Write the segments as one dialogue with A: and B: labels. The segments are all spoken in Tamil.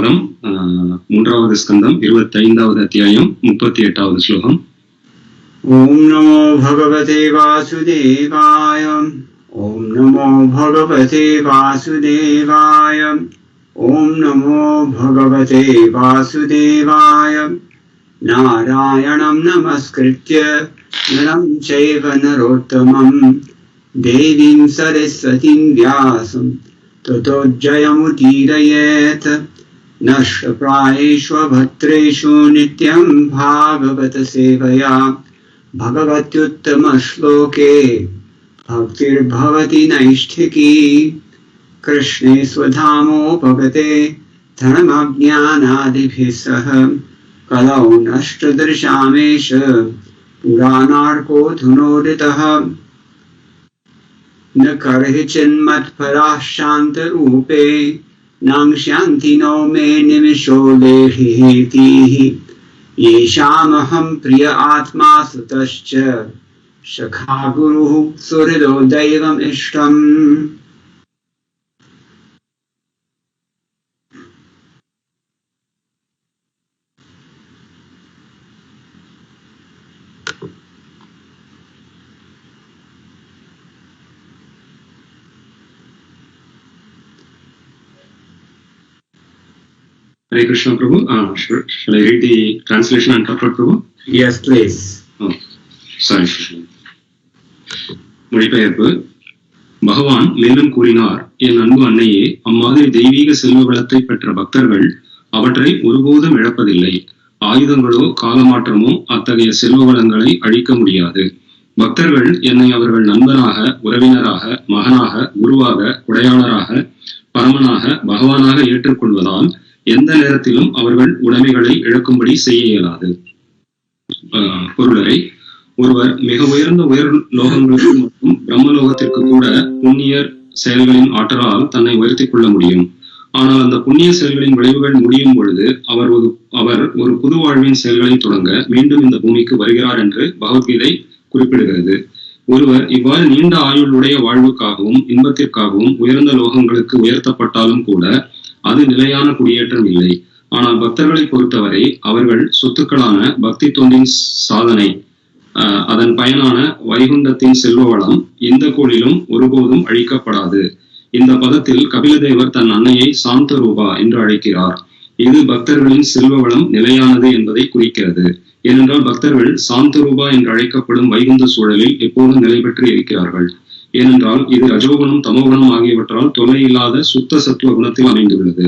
A: பகவதம் 3வது ஸ்கந்தம் 25வது அத்தியாயம் 38வது ஸ்லோகம்.
B: ஓம் நமோ பகவதே வாசுதேவாய. ஓம் நமோ பகவதே வாசுதேவாய. ஓம் நமோ பகவதே வாசுதேவாய. நாராயணம் நமஸ்கிருத்ய நரம் சைவ நரோத்தமம் தேவீம் சரஸ்வதீம் வியாசம் ततो जयमुदीरयेत्. नष्टप्रायेषु भद्रेषु नित्यं भागवत सेवया भगवत्युत्तमश्लोके भक्तिर्भवति नैष्ठिकी. कृष्णे स्वधामोपगते धर्मज्ञानादिभिः सह कलौ नष्टदृशामेष पुराणार्को धुनोदितः. न करहि चिन्मत्पराः शान्तरूपे नांश्यान्ति नो मे निमिषो लेहिहेतिः. येषामहं प्रिय आत्मा सुतश्च सखा गुरुः सुहृदो दैवम् इष्टम्.
A: Hare Krishna, Prabhu. Shall I read the translation and purport, Prabhu?
B: Yes, please.
A: Oh, sorry. மொழிபெயர்ப்பு. பகவான் மேலும் கூறினார், என் அன்பு அன்னையே, அம்மாதிரி தெய்வீக செல்வ வளத்தை பெற்ற பக்தர்கள் அவற்றை ஒருபோதும் இழப்பதில்லை. ஆயுதங்களோ காலமாற்றமோ அத்தகைய செல்வ வளங்களை அழிக்க முடியாது. பக்தர்கள் என்னை அவர்கள் நண்பனாக, உறவினராக, மகனாக, குருவாக, உடையாளராக, பரமனாக, பகவானாக ஏற்றுக்கொள்வதால் எந்த நேரத்திலும் அவர்கள் உடைமைகளை இழக்கும்படி செய்ய இயலாது. பொருளரை ஒருவர் மிக உயர்ந்த லோகங்களுக்கு மற்றும் பிரம்மலோகத்திற்கு கூட புண்ணியர் செயல்களின் ஆற்றலால் தன்னை உயர்த்திக் கொள்ள முடியும். ஆனால் அந்த புண்ணிய செயல்களின் விளைவுகள் முடியும் பொழுது அவர் ஒரு புது வாழ்வின் செயல்களை தொடங்க மீண்டும் இந்த பூமிக்கு வருகிறார் என்று பகவத்கீதை குறிப்பிடுகிறது. ஒருவர் இவ்வாறு நீண்ட ஆயுளுடைய வாழ்வுக்காகவும் இன்பத்திற்காகவும் உயர்ந்த லோகங்களுக்கு உயர்த்தப்பட்டாலும் கூட அது நிலையான குடியேற்றம் இல்லை. ஆனால் பக்தர்களை பொறுத்தவரை அவர்கள் சொத்துக்களான பக்தி தொண்டின் சாதனை, அதன் பயனான வைகுண்டத்தின் செல்வ வளம் இந்த கோளிலும் ஒருபோதும் அழிக்கப்படாது. இந்த பதத்தில் கபிலதேவர் தன் அன்னையை சாந்த ரூபா என்று அழைக்கிறார். இது பக்தர்களின் செல்வ வளம் நிலையானது என்பதை குறிக்கிறது. ஏனென்றால் பக்தர்கள் சாந்த ரூபா என்று அழைக்கப்படும் வைகுந்த சூழலில் எப்போதும் நிலை பெற்று இருக்கிறார்கள். ஏனென்றால் இது ரஜோகுணம், தமோகுணம் ஆகியவற்றால் தொல்லை இல்லாத சுத்த சத்துவ குணத்தில் அமைந்துள்ளது.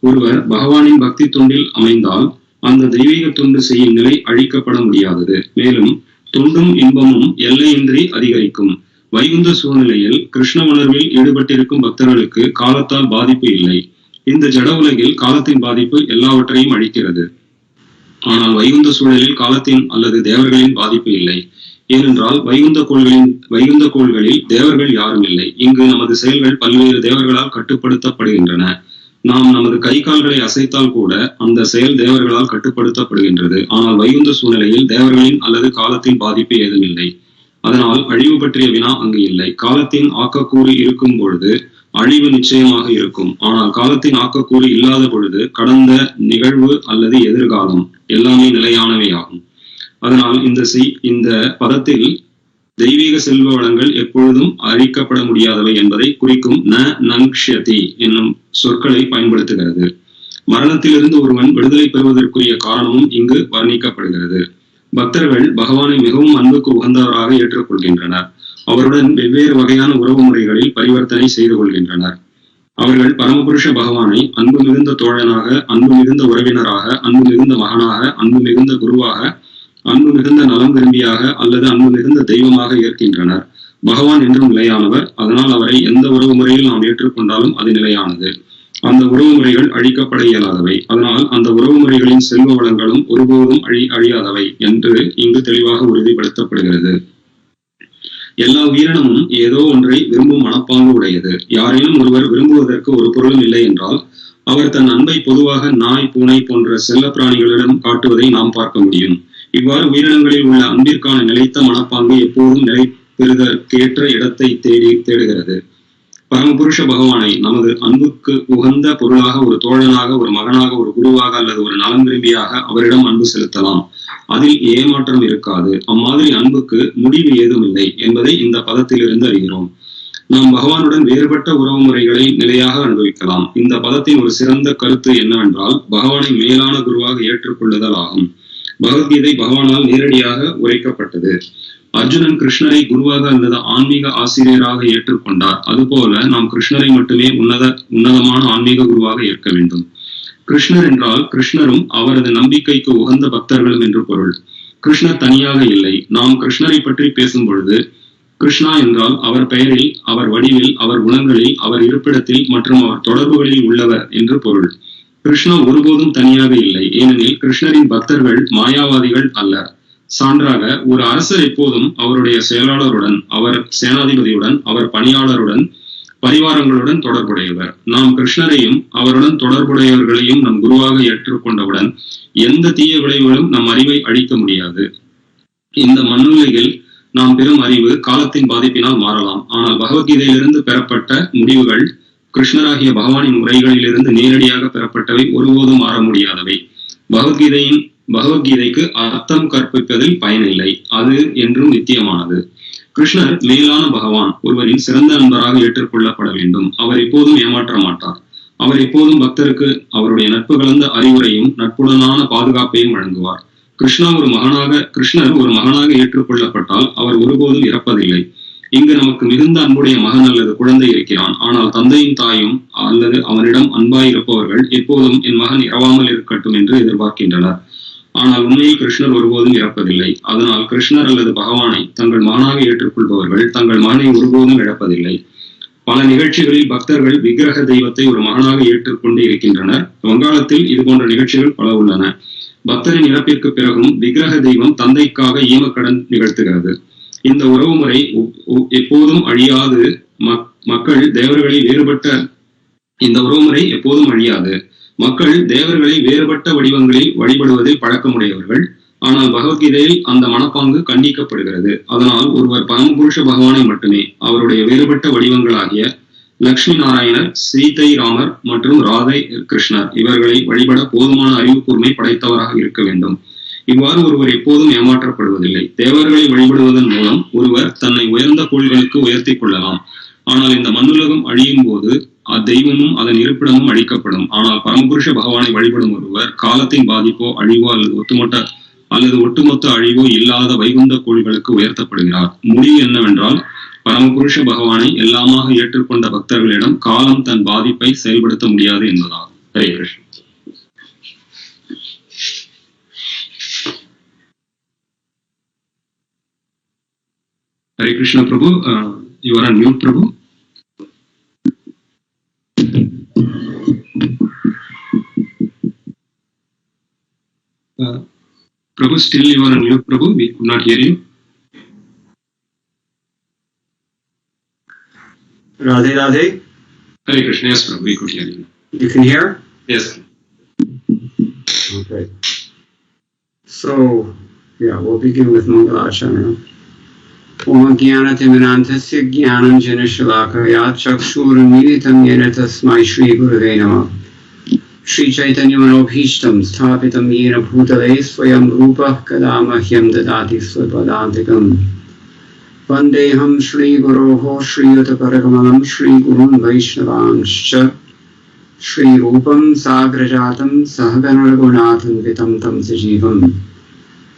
A: ஒருவர் பகவானின் பக்தி தொண்டில் அமைந்தால் அந்த தெய்வீக தொண்டு செய்யும் நிலை அழிக்கப்பட முடியாதது. மேலும் தொண்டும் இன்பமும் எல்லையின்றி அதிகரிக்கும். வைகுந்த சூழ்நிலையில் கிருஷ்ண உணர்வில் ஈடுபட்டிருக்கும் பக்தர்களுக்கு காலத்தால் பாதிப்பு இல்லை. இந்த ஜட உலகில் காலத்தின் பாதிப்பு எல்லாவற்றையும் அழிக்கிறது. ஆனால் வைகுந்த சூழலில் காலத்தின் அல்லது தேவர்களின் பாதிப்பு இல்லை. ஏனென்றால் வைகுந்த கோள்களில் தேவர்கள் யாரும் இல்லை. இங்கு நமது செயல்கள் பல்வேறு தேவர்களால் கட்டுப்படுத்தப்படுகின்றன. நாம் நமது கை கால்களை அசைத்தால் கூட அந்த செயல் தேவர்களால் கட்டுப்படுத்தப்படுகின்றது. ஆனால் வைகுந்த சூழ்நிலையில் தேவர்களின் அல்லது காலத்தின் பாதிப்பு ஏதும் இல்லை. அதனால் அழிவு பற்றிய வினா அங்கு இல்லை. காலத்தின் ஆக்கக்கூறு இருக்கும் பொழுது அழிவு நிச்சயமாக இருக்கும். ஆனால் காலத்தின் ஆக்கக்கூறு இல்லாத பொழுது கடந்த நிகழ்வு அல்லது எதிர்காலம் எல்லாமே நிலையானவை ஆகும். அதனால் இந்த பதத்தில் தெய்வீக செல்வ வளங்கள் எப்பொழுதும் அழிக்கப்பட முடியாதவை என்பதை குறிக்கும் ந நங்க்ஷ்யதி என்னும் சொற்களை பயன்படுத்துகிறது. மரணத்திலிருந்து ஒருவன் விடுதலை பெறுவதற்குரிய காரணமும் இங்கு வர்ணிக்கப்படுகிறது. பக்தர்கள் பகவானை மிகவும் அன்புக்கு உகந்தவராக ஏற்றுக்கொள்கின்றனர். அவருடன் வெவ்வேறு வகையான உறவு முறைகளில் பரிவர்த்தனை செய்து கொள்கின்றனர். அவர்கள் பரமபுருஷ பகவானை அன்பு மிகுந்த தோழனாக, அன்பு மிகுந்த உறவினராக, அன்பு மிகுந்த மகனாக, அன்பு மிகுந்த குருவாக, அன்பு மிகுந்த நலம் விரும்பியாக அல்லது அன்பு மிகுந்த தெய்வமாக ஏற்கின்றனர். பகவான் என்றும் நிலையானவர். அதனால் அவரை எந்த உறவு முறையில் நாம் ஏற்றுக்கொண்டாலும் அது நிலையானது. அந்த உறவு முறைகள் அழிக்கப்பட இயலாதவை. அதனால் அந்த உறவு முறைகளின் செல்வ வளங்களும் ஒருபோதும் அழியாதவை என்று இங்கு தெளிவாக உறுதிப்படுத்தப்படுகிறது. எல்லா உயிரினமும் ஏதோ ஒன்றை விரும்பும் மனப்பாங்கு உடையது. யாரேனும் ஒருவர் விரும்புவதற்கு ஒரு பொருளும் இல்லை என்றால் அவர் தன் அன்பை பொதுவாக நாய், பூனை போன்ற செல்ல பிராணிகளிடம் காட்டுவதை நாம் பார்க்க முடியும். இவ்வாறு உயிரினங்களில் உள்ள அன்பிற்கான நிலைத்த மனப்பாங்கு எப்போதும் நிலை பெறுதற்கேற்ற இடத்தை தேடுகிறது. பரமபுருஷ பகவானை நமது அன்புக்கு உகந்த பொருளாக, ஒரு தோழனாக, ஒரு மகனாக, ஒரு குருவாக அல்லது ஒரு நலம் விரும்பியாக அவரிடம் அன்பு செலுத்தலாம். அதில் ஏமாற்றம் இருக்காது. அம்மாதிரி அன்புக்கு முடிவு ஏதுமில்லை என்பதை இந்த பதத்திலிருந்து அறிகிறோம். நாம் பகவானுடன் வேறுபட்ட உறவு முறைகளை நிலையாக அனுபவிக்கலாம். இந்த பதத்தின் ஒரு சிறந்த கருத்து என்னவென்றால், பகவானை மேலான குருவாக ஏற்றுக்கொள்ளுதல் ஆகும். பகவத்கீதை பகவானால் நேரடியாக உரைக்கப்பட்டது. அர்ஜுனன் கிருஷ்ணரை குருவாக அல்லது ஆன்மீக ஆசிரியராக ஏற்றுக்கொண்டார். அதுபோல நாம் கிருஷ்ணரை மட்டுமே உன்னதமான ஆன்மீக குருவாக ஏற்க வேண்டும். கிருஷ்ணர் என்றால் கிருஷ்ணரும் அவரது நம்பிக்கைக்கு உகந்த பக்தர்களும் என்று பொருள். கிருஷ்ணர் தனியாக இல்லை. நாம் கிருஷ்ணரை பற்றி பேசும் பொழுது கிருஷ்ணா என்றால் அவர் பெயரில், அவர் வடிவில், அவர் குணங்களில், அவர் இருப்பிடத்தில் மற்றும் அவர் தொடர்புகளில் உள்ளவர் என்று பொருள். கிருஷ்ணா ஒருபோதும் தனியாக இல்லை. ஏனெனில் கிருஷ்ணரின் பக்தர்கள் மாயாவாதிகள் அல்ல. சான்றாக, ஒரு அரசர் எப்போதும் அவருடைய செயலாளருடன், அவர் சேனாதிபதியுடன், அவர் பணியாளருடன், பரிவாரங்களுடன் தொடர்புடையவர். நாம் கிருஷ்ணரையும் அவருடன் தொடர்புடையவர்களையும் நம் குருவாக ஏற்றுக்கொண்டவுடன் எந்த தீய விளைவுகளும் நம் அறிவை அழிக்க முடியாது. இந்த மண்ணுலகில் நாம் பெறும் அறிவு காலத்தின் பாதிப்பினால் மாறலாம். ஆனால் பகவத்கீதையிலிருந்து பெறப்பட்ட முடிவுகள் கிருஷ்ணராகிய பகவானின் உரைகளிலிருந்து நேரடியாக பெறப்பட்டவை, ஒருபோதும் மாற முடியாதவை. பகவத்கீதைக்கு அர்த்தம் கற்பிப்பதில் பயனில்லை. அது என்றும் நித்தியமானது. கிருஷ்ணர் மேலான பகவான், ஒருவரின் சிறந்த நண்பராக ஏற்றுக்கொள்ளப்பட வேண்டும். அவர் எப்போதும் ஏமாற்ற மாட்டார். அவர் எப்போதும் பக்தருக்கு அவருடைய நட்பு கலந்த அறிவுரையும் நட்புடனான பாதுகாப்பையும் வழங்குவார். கிருஷ்ணர் ஒரு மகனாக ஏற்றுக்கொள்ளப்பட்டால் அவர் ஒருபோதும் இறப்பதில்லை. இங்கு நமக்கு மிகுந்த அன்புடைய மகன் அல்லது குழந்தை இருக்கிறான். ஆனால் தந்தையும் தாயும் அல்லது அவனிடம் அன்பாயிருப்பவர்கள் எப்போதும் என் மகன் இறவாமல் இருக்கட்டும் என்று எதிர்பார்க்கின்றனர். ஆனால் உண்மையில் கிருஷ்ணர் ஒருபோதும் இறப்பதில்லை. அதனால் கிருஷ்ணர் அல்லது பகவானை தங்கள் மகனாக ஏற்றுக்கொள்பவர்கள் தங்கள் மகனை ஒருபோதும் இழப்பதில்லை. பல நிகழ்ச்சிகளில் பக்தர்கள் விக்கிரக தெய்வத்தை ஒரு மகனாக ஏற்றுக்கொண்டு இருக்கின்றனர். வங்காளத்தில் இது போன்ற நிகழ்ச்சிகள் பல உள்ளன. பக்தரின் இறப்பிற்கு பிறகும் விக்கிரக தெய்வம் தந்தைக்காக ஈமக்கடன் நிகழ்த்துகிறது. இந்த உறவுமுறை எப்போதும் அழியாது. மக்கள் தேவர்களை வேறுபட்ட வடிவங்களில் வழிபடுவதில் பழக்கமுடையவர்கள். ஆனால் பகவத்கீதையில் அந்த மனப்பாங்கு கண்டிக்கப்படுகிறது. அதனால் ஒருவர் பரமபுருஷ பகவானை மட்டுமே அவருடைய வேறுபட்ட வடிவங்களாகிய லக்ஷ்மி நாராயணர், சீதை ராமர் மற்றும் ராதை கிருஷ்ணர் இவர்களை வழிபட போதுமான அறிவு கூர்மை படைத்தவராக இருக்க வேண்டும். இவ்வாறு ஒருவர் எப்போதும் ஏமாற்றப்படுவதில்லை. தேவர்களை வழிபடுவதன் மூலம் ஒருவர் தன்னை உயர்ந்த கோள்களுக்கு உயர்த்தி கொள்ளலாம். ஆனால் இந்த மண்ணுலகம் அழியும் போது அத்தெய்வமும் அதன் இருப்பிடமும் அழிக்கப்படும். ஆனால் பரமபுருஷ பகவானை வழிபடும் ஒருவர் காலத்தின் பாதிப்போ அழிவோ அல்லது ஒட்டுமொத்த அழிவோ இல்லாத வைகுந்த கோள்களுக்கு உயர்த்தப்படுகிறார். முடிவு என்னவென்றால், பரமபுருஷ பகவானை எல்லாமாக ஏற்றுக்கொண்ட பக்தர்களிடம் காலம் தன் பாதிப்பை செயல்படுத்த முடியாது என்பதாகும். Hare Krishna. Hare Krishna Prabhu, you are on mute, Prabhu. Prabhu, still you are on mute, Prabhu. We could not hear you.
B: Radhe Radhe.
A: Hare Krishna, yes, Prabhu, we could hear you.
B: You can hear?
A: Yes.
B: Okay. So, we'll begin with Mangalacharana. Om Jnanatimirantasya Jnananjanashalakaya Chakshurmilitam Yena Tasmai Shri Gurave Namah. Shri Chaitanya Manobhishtam Sthapitam Yena Bhutale Swayam Rupa Kadamahyam Dadati Swapadantikam. Vandeham Shri Guroho Shri Yataparagamam Shri Gurun Vaishnavanscha Shri Rupam Sagrajatam Sahaganaragunatham Vitam Tam Sajivam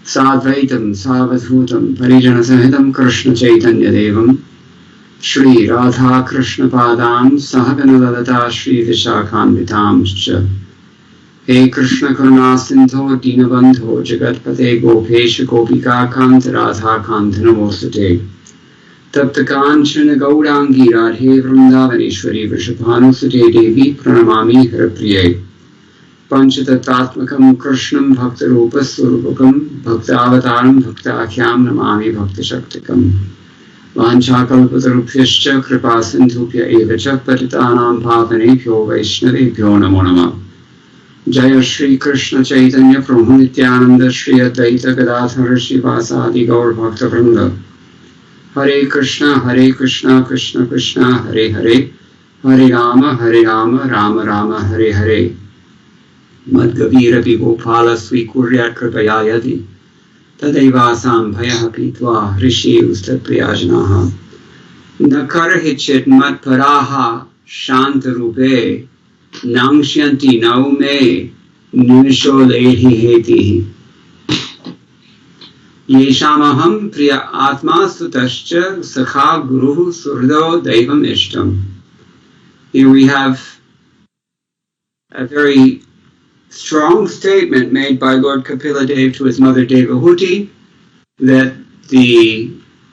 B: Sadvaitam Savadhutam Parijanasahitam Krishna Chaitanya Devam Shri Radha Krishna Padam Sahaganadata Shri Vishakhanvitamscha. He Krishna Karuna Sindho Dinabandho Jagatpate Gopesha Gopika Kant Radha Kant Namostate Tapta Kanchana Gaurangi Radhe Vrindavaneshwari Vrishabhanusate Devi Pranamami Haripriye Panchatattvatmakam Krishnam Bhaktarupaswarupakam Bhaktavataram Bhaktaakhyam Namami Bhaktashaktikam Vanchakalpatarubhyascha Kripasindhubhya evacha Patitanam Bhavanebhyo Vaishnavebhyo Namo Namah. Jaya Shri Krishna Chaitanya Prabhu Nityananda Shri Advaita Gadadhara Shivasadi Gaur Bhakta Vrinda. Hare Krishna Krishna Krishna Hare Hare Hare Rama, Rama Rama, Hare Hare. Madgavirapi Gopala Swikuryat Kripaya Yadi. Tadevasam Bhayaha Pitva Rishi Ustat Priyajanaha. Nakarahichet Matparaha Shantarupe Nangshyanti Naume Nisho Lehi Hetihi. Yeshamaham Priya Atma Sutascha Sakha Guru Surdo Devam Ishtam. Here we have a very strong statement made by Lord Kapila Dev to his mother Devahuti that the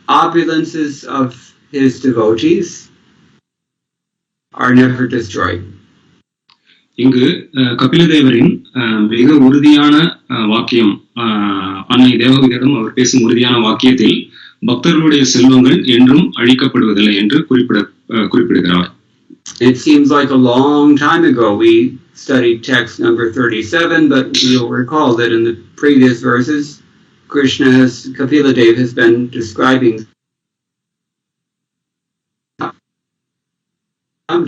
B: opulences of his devotees are never destroyed.
A: இங்கு கபிலதேவரின் மிக உறுதியான வாக்கியம், அன்னை தேவகியிடம் அவர் பேசும் உறுதியான வாக்கியத்தில் பக்தர்களுடைய செல்வங்கள் என்றும் அழிக்கப்படுவதில்லை என்று குறிப்பிடுகிறார்.
B: It seems like a long time ago we studied text number 37, but you'll recall that in the previous verses, Kapila Dev has been describing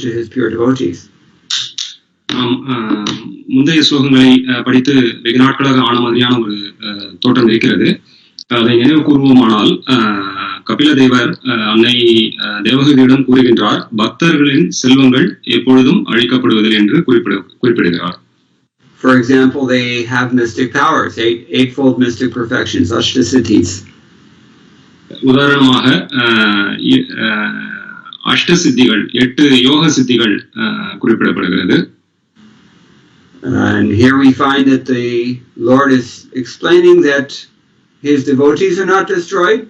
B: to his pure devotees.
A: முந்தைய ஸ்லோகங்களை படித்து வெகு நாட்களாக ஆன மாதிரியான ஒரு தோற்றம் இருக்கிறது. அதை நினைவு கூறுவோமானால் கபிலதேவர் அன்னை தேவகியிடம் கூறுகின்றார், பக்தர்களின் செல்வங்கள் எப்பொழுதும் அழிக்கப்படுவதில்லை என்று குறிப்பிடுகிறார்.
B: For example, they have mystic powers, eightfold mystic perfections, Ashtasiddhis.
A: உதாரணமாக அஷ்டசித்திகள், 8 யோக சித்திகள் குறிப்பிடப்படுகிறது.
B: And here we find that the Lord is explaining that his devotees are not destroyed,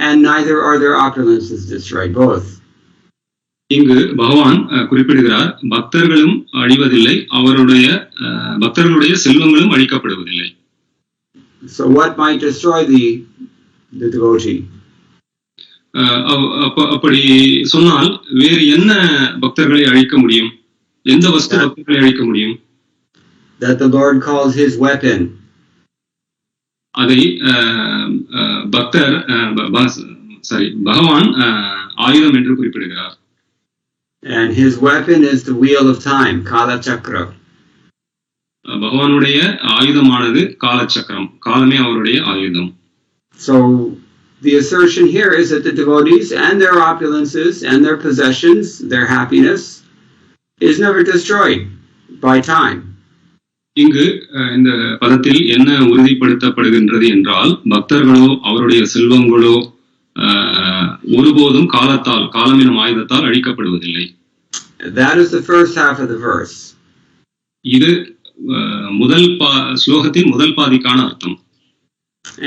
B: and neither are their opulences destroyed, both.
A: இங்கு பகவான் குறிப்பிடுகிறார், பக்தர்களும் அழிவதில்லை, பக்தர்களுடைய செல்வங்களும் அழிக்கப்படுவதில்லை.
B: So what might destroy the devotee?
A: அப்படி சொன்னால் வேறு என்ன பக்தர்களை அழிக்க முடியும்? எந்த வஸ்து பக்தர்களை அழிக்க முடியும்?
B: That the Lord calls his weapon.
A: அதை பகவான் ஆயுதம் என்று குறிப்பிடுகிறார்.
B: And his weapon is the wheel of time, Kala Chakra.
A: பகவானுடைய ஆயுதமானது கால சக்கரம், காலமே அவருடைய ஆயுதம்.
B: So the assertion here is that the devotees and their opulences and their possessions, their happiness, is never destroyed by time.
A: இங்கு இந்த பதத்தில் என்ன உறுதிப்படுத்தப்படுகின்றது என்றால், பக்தர்களோ அவருடைய செல்வங்களோ ஒருபோதும் காலம் எனும் ஆயுதத்தால் அழிக்கப்படுவதில்லை.
B: That is the first half of the verse.
A: இது ஸ்லோகத்தின் முதல் பாதிக்கான அர்த்தம்.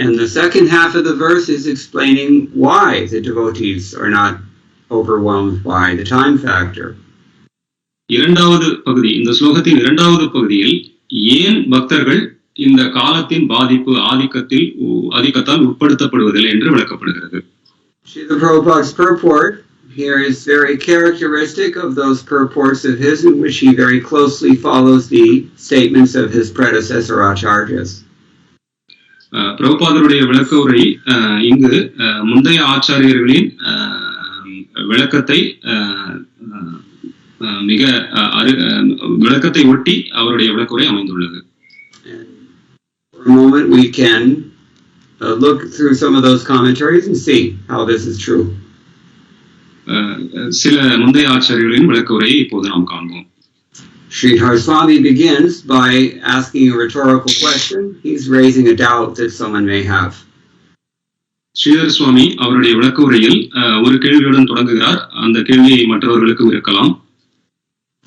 B: And the second half of the verse is explaining why the devotees are not overwhelmed by the time factor.
A: இரண்டாவது பகுதி, இந்த ஸ்லோகத்தின் இரண்டாவது பகுதியில் ஏன் பக்தர்கள் இந்த காலத்தின் பாதிப்பு ஆதிக்கத்தால் உட்படுத்தப்படுவதில்லை என்று விளக்கப்படுகிறது.
B: Srila Prabhupada's purport here is very characteristic of those purports of his in which he very closely follows the statements of his predecessor Acharyas.
A: பிரபுபாதருடைய விளக்க உரை இங்கு முந்தைய ஆச்சாரியர்களின் விளக்கத்தை விளக்கத்தை ஒட்டி அவருடைய விளக்குரை அமைந்துள்ளது.
B: For a moment we can look through some of those commentaries and see how this is true.
A: சில முந்தைய ஆச்சாரியர்களின் விளக்குரையை இப்போது நாம் காண்போம்.
B: Sridhar Swami begins by asking a rhetorical question. He's raising a doubt that someone may have.
A: Sridhar சுவாமி அவருடைய விளக்க உரையில் ஒரு கேள்வியுடன் தொடங்குகிறார். அந்த கேள்வி மற்றவர்களுக்கும் இருக்கலாம்.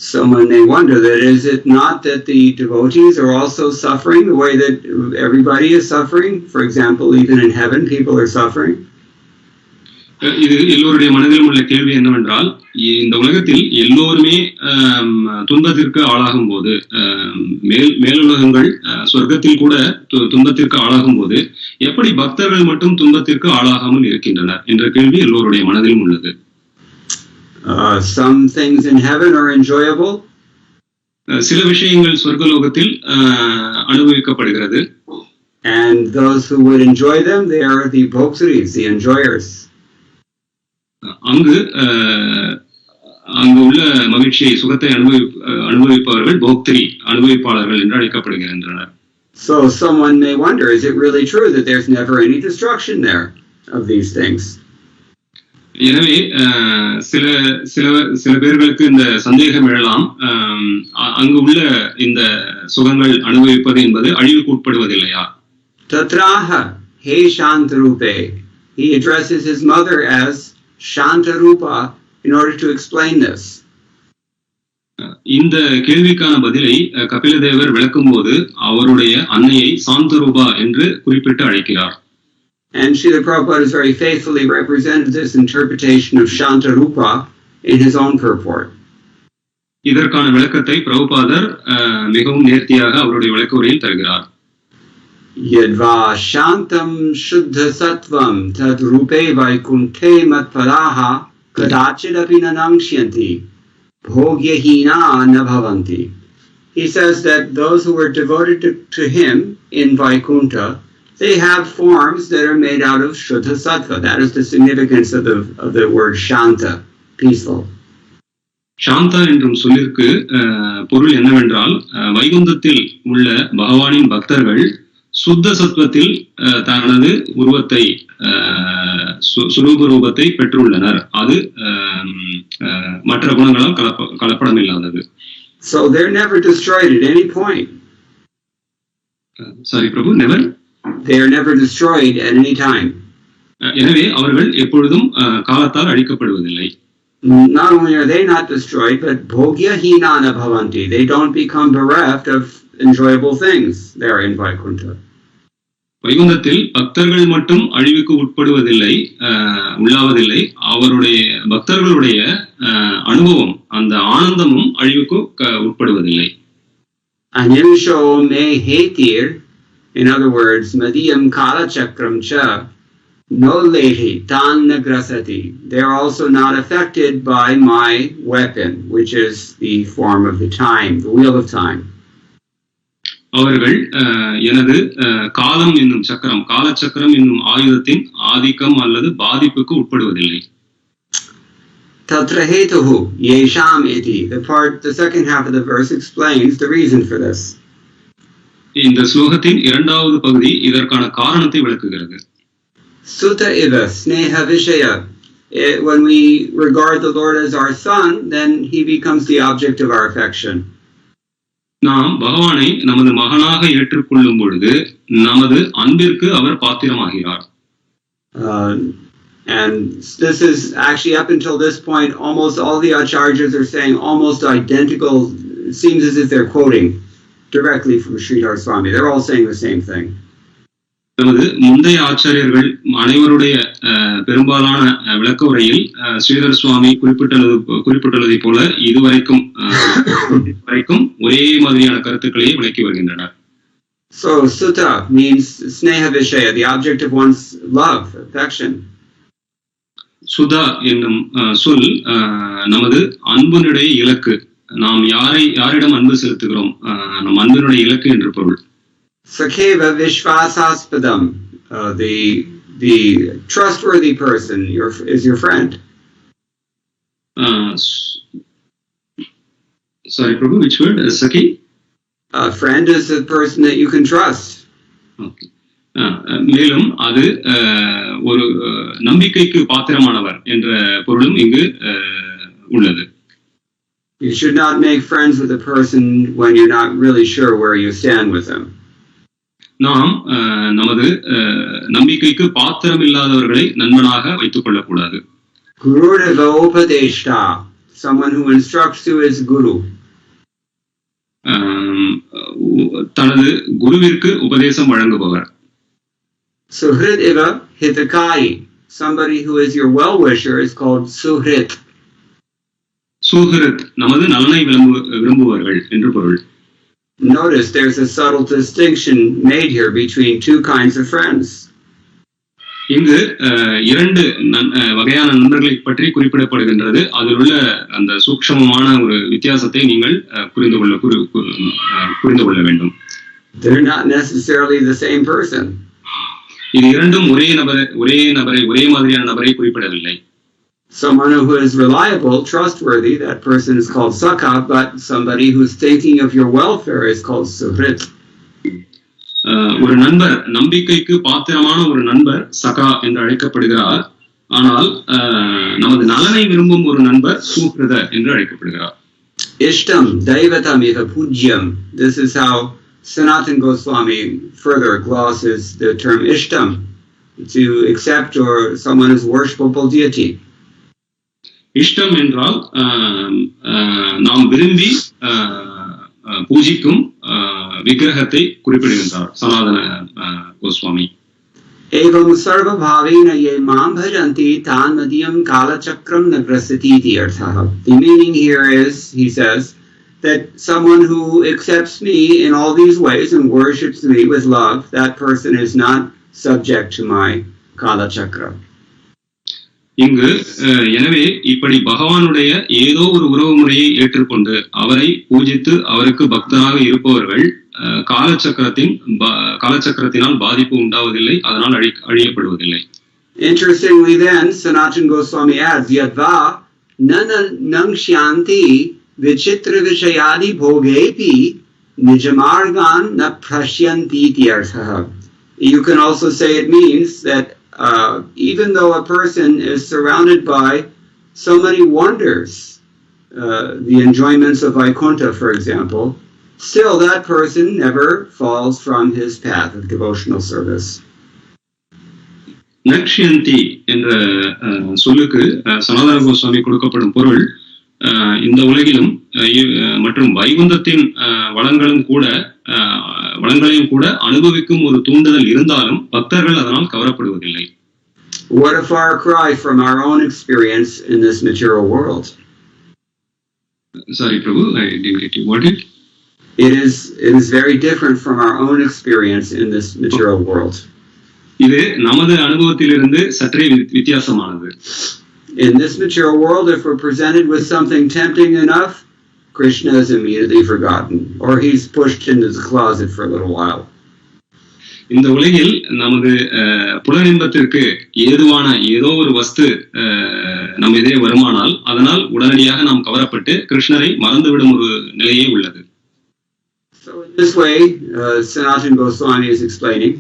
B: Someone may wonder that is it not that the devotees are also suffering the way that everybody is suffering? For example, even in heaven people are suffering.
A: இது எல்லோருடைய மனதிலும் உள்ள கேள்வி என்னவென்றால், இந்த உலகத்தில் எல்லோருமே துன்பத்திற்கு ஆளாகும் போது, மேலுலகங்கள் சொர்க்கத்தில் கூட துன்பத்திற்கு ஆளாகும் போது எப்படி பக்தர்கள் மட்டும் துன்பத்திற்கு ஆளாகாமல் இருக்கின்றனர் என்ற கேள்வி எல்லோருடைய மனதிலும் உள்ளது.
B: Some things in heaven are enjoyable.
A: சில விஷயங்கள் சொர்க்கலோகத்தில் அனுபவிக்கப்படுகிறது.
B: And those who would enjoy them, they are the bhoktaris, the enjoyers.
A: அங்கு அங்கு உள்ள மகிழ்ச்சியை சுகத்தை அனுபவிப்பவர்கள் போக்திரி அனுபவிப்பாளர்கள் என்று அழைக்கப்படுகின்றனர்.
B: So someone may wonder, is it really true that there's never any destruction there of these things?
A: எனவே சில பேர்களுக்கு இந்த சந்தேகம் எழலாம், அங்கு உள்ள இந்த சுகங்கள் அனுபவிப்பது என்பது அழிவுக்கு உட்படுவதில்லையா?
B: Tatraha he Shantarupe. He addresses his mother as Shantarupa in order to explain this.
A: இந்த கேள்விக்கான பதிலை கபிலதேவர் விளக்கும் போது அவருடைய அன்னையை சாந்தரூபா என்று குறிப்பிட்டு அழைக்கிறார்.
B: And Srila Prabhupada has very faithfully represented this interpretation of Shantarupa in his own purport.
A: இதற்கான விளக்கத்தை பிரபுபாதர் மிகவும் நேர்த்தியாக அவருடைய விளக்க உரையில் தருகிறார்.
B: Yadva shantam shuddha sattvam tad rupe vaikunthe matpadaha kadachidapi nanangshyanti bhogyahina na bhavanti. He says that those who were devoted to him in Vaikuntha, they have forms that are made out of Shuddha Sattva. That is the significance of the word Shanta, peaceful.
A: Shantha என்றும் சொல்லிற்கு பொருள் என்னவென்றால், வைகுந்தத்தில் உள்ள பகவானின் பக்தர்கள் சுத்த சத்வத்தில் தனது உருவத்தை சுரூப ரூபத்தை பெற்றுள்ளனர். அது மற்ற குணங்களால் கலப்படம் இல்லாதது.
B: So they're never destroyed at any point.
A: Sorry, Prabhu, never?
B: They are never destroyed at any time.
A: எனவே அவர்கள் எப்பொழுதும் காலத்தால் அழிக்கப்படுவதில்லை.
B: Not only are they not destroyed, but bhogyahina na bhavanti. They don't become bereft of enjoyable things there in Vaikuntha.
A: வைகுந்தத்தில் பக்தர்கள் மட்டும் அழிவுக்கு உட்படுவதில்லை, உள்ளாவதில்லை. அவருடைய பக்தர்களுடைய அனுபவம், அந்த ஆனந்தமும் அழிவுக்கு உட்படுவதில்லை.
B: Anyamsho me hetir, in other words, madiyam kala chakram cha no leti tan nagrasati. They are also not affected by my weapon, which is the form of the time, the wheel of time.
A: அவர்கள் எனது காலம் என்னும் சக்கரம், காலச்சக்கரம் என்னும் ஆயுதத்தின் ஆதிக்கம் அல்லது பாதிப்புக்கு உட்படுவதில்லை.
B: Tatra hetuhu yesham iti. The second half of the verse explains the reason for this.
A: இந்த ஸ்லோகத்தின் இரண்டாவது பகுதி இதற்கான காரணத்தை விளக்குகிறது.
B: Sutta iva sneha vishaya. When we regard the Lord as our son, then he becomes the object of our affection.
A: நாம் பகவானை நமது மகனாக ஏற்றுக்கொள்ளும் பொழுது நமது அன்பிற்கு அவர் பாத்திரமாகிறார்.
B: And this is actually, up until this point, almost all the acharyas are saying almost identical. It seems as if they're quoting directly from Sridhar Swami. They're all saying the same thing.
A: நமது முந்தைய ஆச்சாரியர்கள் அனைவருடைய பெரும்பாலான விளக்க உரையில் ஸ்ரீதர் சுவாமி குறிப்பிட்டுள்ளதை போல இதுவரைக்கும் ஒரே மாதிரியான கருத்துக்களையே விளக்கி வருகின்றனர்.
B: So sutta means sneha vishaya, the object of one's love, affection.
A: Sudha என்னும் சொல் நமது அன்பினுடைய இலக்கு. நாம் யாரிடம் அன்பு செலுத்துகிறோம், நம் அன்பினுடைய இலக்கு என்று பொருள்.
B: Sakeva vishvasaspadam, the trustworthy person is your friend.
A: Sorry, Prabhu, which word? Sakhi?
B: A friend is a person that you can trust.
A: Okay. மேலும் அது ஒரு நம்பிக்கைக்கு பாத்திரமானவர் என்ற பொருளும் இங்கு உள்ளது.
B: You should not make friends with a person when you're not really sure where you stand with them.
A: நாம் நமது நம்பிக்கைக்கு பாத்திரம் இல்லாதவர்களை நண்பனாக வைத்துக் கொள்ளக்கூடாது.
B: Gurudeva upadeshta, someone who instructs you is guru.
A: தனது குருவிற்கு உபதேசம் வழங்குபவர்.
B: Suhrit eva hitakai, somebody who is your well-wisher is called suhrit.
A: சுஹ்ரித், நமது நலனை விரும்புவர்கள் என்று பொருள்.
B: Notice there's a subtle distinction made here between two kinds of friends.
A: இங்கு இரண்டு வகையான நண்பர்களை பற்றி குறிப்பிடப்படுகின்றது. அதில் உள்ள அந்த சூக்ஷ்மமான ஒரு வித்தியாசத்தை நீங்கள் புரிந்து கொள்ள வேண்டும்.
B: They're not necessarily the same person.
A: இது இரண்டும் ஒரே நபரை ஒரே மாதிரியான நபரை குறிப்பிடவில்லை.
B: Someone who is reliable, trustworthy, that person is called Sakha, but somebody who's thinking of your welfare is called Suhrit.
A: ஒரு நண்பர், நம்பிக்கைக்கு பாத்திரமான ஒரு நண்பர் சகா என்று அழைக்கப்படுகிறார். ஆனால் நமது நலனை விரும்பும் ஒரு நண்பர் சுஹ்ருத என்று அழைக்கப்படுகிறார்.
B: Ishtam Daivatam iva Pujyam. This is how Sanatana Goswami further glosses the term Ishtam, to accept or someone as worshipable deity.
A: இஷ்டம் என்றால் நாம் விரும்பி பூஜிக்கும் விக்கிரகத்தை குறிப்பிடுகின்றார் சனாதன Goswami.
B: Evam sarva bhavena ye mam bhajanti tan madhyam kalachakram nagrasati iti arthaha. The meaning here is, he says, that someone who accepts me in all these ways and worships me with love, that person is not subject to my kalachakra.
A: இங்கு எனவே இப்படி பகவானுடைய ஏதோ ஒரு உறவு முறையை ஏற்றுக்கொண்டு அவரை பூஜித்து அவருக்கு பக்தராக இருப்பவர்கள் காலச்சக்கரத்தினால் பாதிப்பு உண்டாவதில்லை, அதனால் அழியப்படுவதில்லை.
B: Interestingly then, Sanatana Goswami adds, Yadva nana nangsyanti vichitra vishayadi bhogepi nijamargan na prashyanti tyarthaha. You can also say it means that even though a person is surrounded by so many wonders, the enjoyments of Vaikuntha, for example, still that person never falls from his path of devotional service.
A: நக்ஷ்யந்தி என்ற சொல்லுக்கு சனாதன கோஸ்வாமி கொடுக்கப்படும் பொருள், இந்த உலகிலும் மற்றும் வைகுந்தத்தின் வளங்களையும் கூட அனுபவிக்கும் ஒரு தூண்டுதல் இருந்தாலும் பக்தர்கள் அதனால் கவரப்படுவதில்லை.
B: What a far cry from our own experience in this material world.
A: Sorry, Prabhu, I didn't get you. What is?
B: It is very different from our own experience in this material world.
A: இது நமது அனுபவத்திலிருந்து சற்றே வித்தியாசமானது.
B: In this material world, if we're presented with something tempting enough, Krishna is immediately forgotten, or he's pushed into the closet for a little while.
A: இந்த உலகில் நமது புலனின்பத்திற்கு ஏதுவான ஏதோ ஒரு வஸ்து நம் எதிரே வருமானால் அதனால் உடனடியாக நாம் கவரப்பட்டு கிருஷ்ணரை மறந்துவிடும் ஒரு நிலையே உள்ளது.
B: So in this way, Sanatana Goswami is explaining.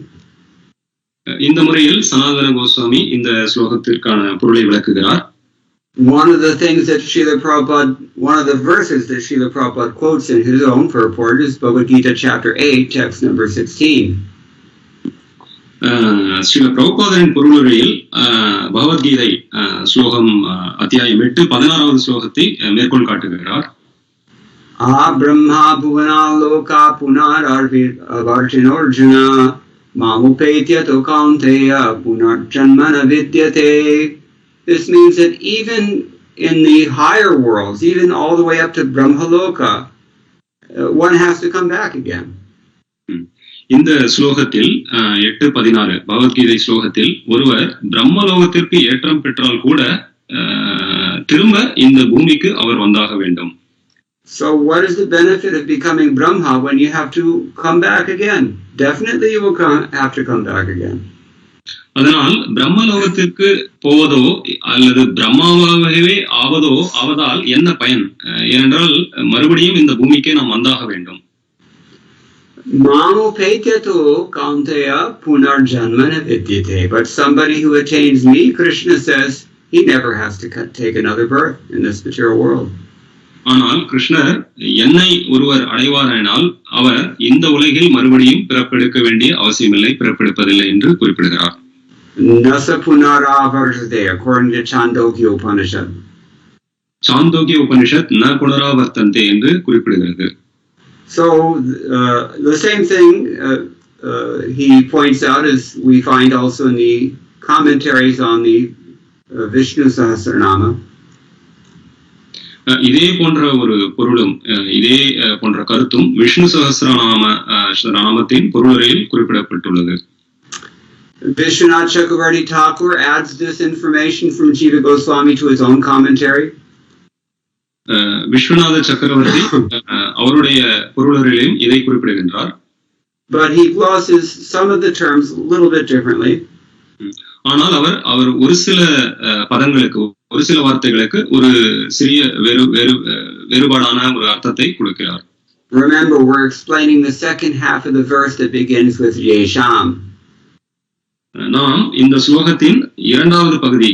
A: இந்த முறையில் சனாதன கோஸ்வாமி இந்த ஸ்லோகத்திற்கான பொருளை விளக்குகிறார்.
B: One of the verses that Srila Prabhupada quotes in his own purport is Bhagavad chapter 8, text number 16.
A: Srila பிரபுபாதரின் பொருளுரையில் Bhagavad Gita ஸ்லோகம் அத்தியாயம் 8 16வது ஸ்லோகத்தை மேற்கோள் காட்டுகிறார்.
B: Brahma bhuvana loka punararvartinorjuna mamupetya to kaunteya punarjanmana vidyate. This means that even in the higher worlds, even all the way up to Brahmaloka, one has to come back again.
A: இந்த ஸ்லோகத்தில் 8:16 பகவத்கீதை ஸ்லோகத்தில் ஒருவர் பிரம்மலோகத்திற்கு ஏற்றம் பெற்றால் கூட திரும்ப இந்த பூமிக்கு அவர் வந்தாக வேண்டும்.
B: So what is the benefit of becoming Brahma when you have to come back again? Definitely you will have to come back again.
A: அதனால் பிரம்மலோகத்திற்கு போவதோ அல்லது பிரம்மாவாகவே ஆவதால் என்ன பயன்? ஏனென்றால் மறுபடியும் இந்த பூமிக்கே நாம் வந்தாக வேண்டும்.
B: Mamupetyato kaunteya punarjanmana vidyate. But somebody who attains me, Krishna says, he never has to take another birth in this material world.
A: ஆனால் கிருஷ்ணர் என்னை ஒருவர் அடைவாரானால் அவர் இந்த உலகில் மறுபடியும் பிறப்பெடுக்க வேண்டிய அவசியமில்லை, பிறப்பெடுப்பதில்லை என்று குறிப்பிடுகிறார்.
B: Nasa punaravartate, according to Chandogya Upanishad.
A: Chandogya Upanishad ந புனராவர்த்தந்தே என்று குறிப்பிடுகிறது.
B: So the same thing he points out as we find also in the commentaries on the Vishnu Sahasranama.
A: இதே போன்ற ஒரு பொருளும் இதே போன்ற கருத்தும் விஷ்ணு சஹஸ்ரநாமத்தின் பொருளுரையில் குறிப்பிடப்பட்டுள்ளது.
B: Vishwanath Chakravarti Thakur adds this information from Jiva Goswami to his own commentary.
A: Viswanatha சக்கரவர்த்தி அவருடைய பொருளுரையிலும் இதை குறிப்பிடுகின்றார்.
B: But he glosses some of the terms a little bit differently.
A: ஆனால் அவர் ஒரு சில பதங்களுக்கு ஒரு சில வார்த்தைகளுக்கு ஒரு சிறிய வேறுபாடான ஒரு அர்த்தத்தை கொடுக்கிறார்.
B: Remember, we're explaining the second half of the verse that begins with Yesham.
A: நாம் இந்த ஸ்லோகத்தின் இரண்டாவது பகுதி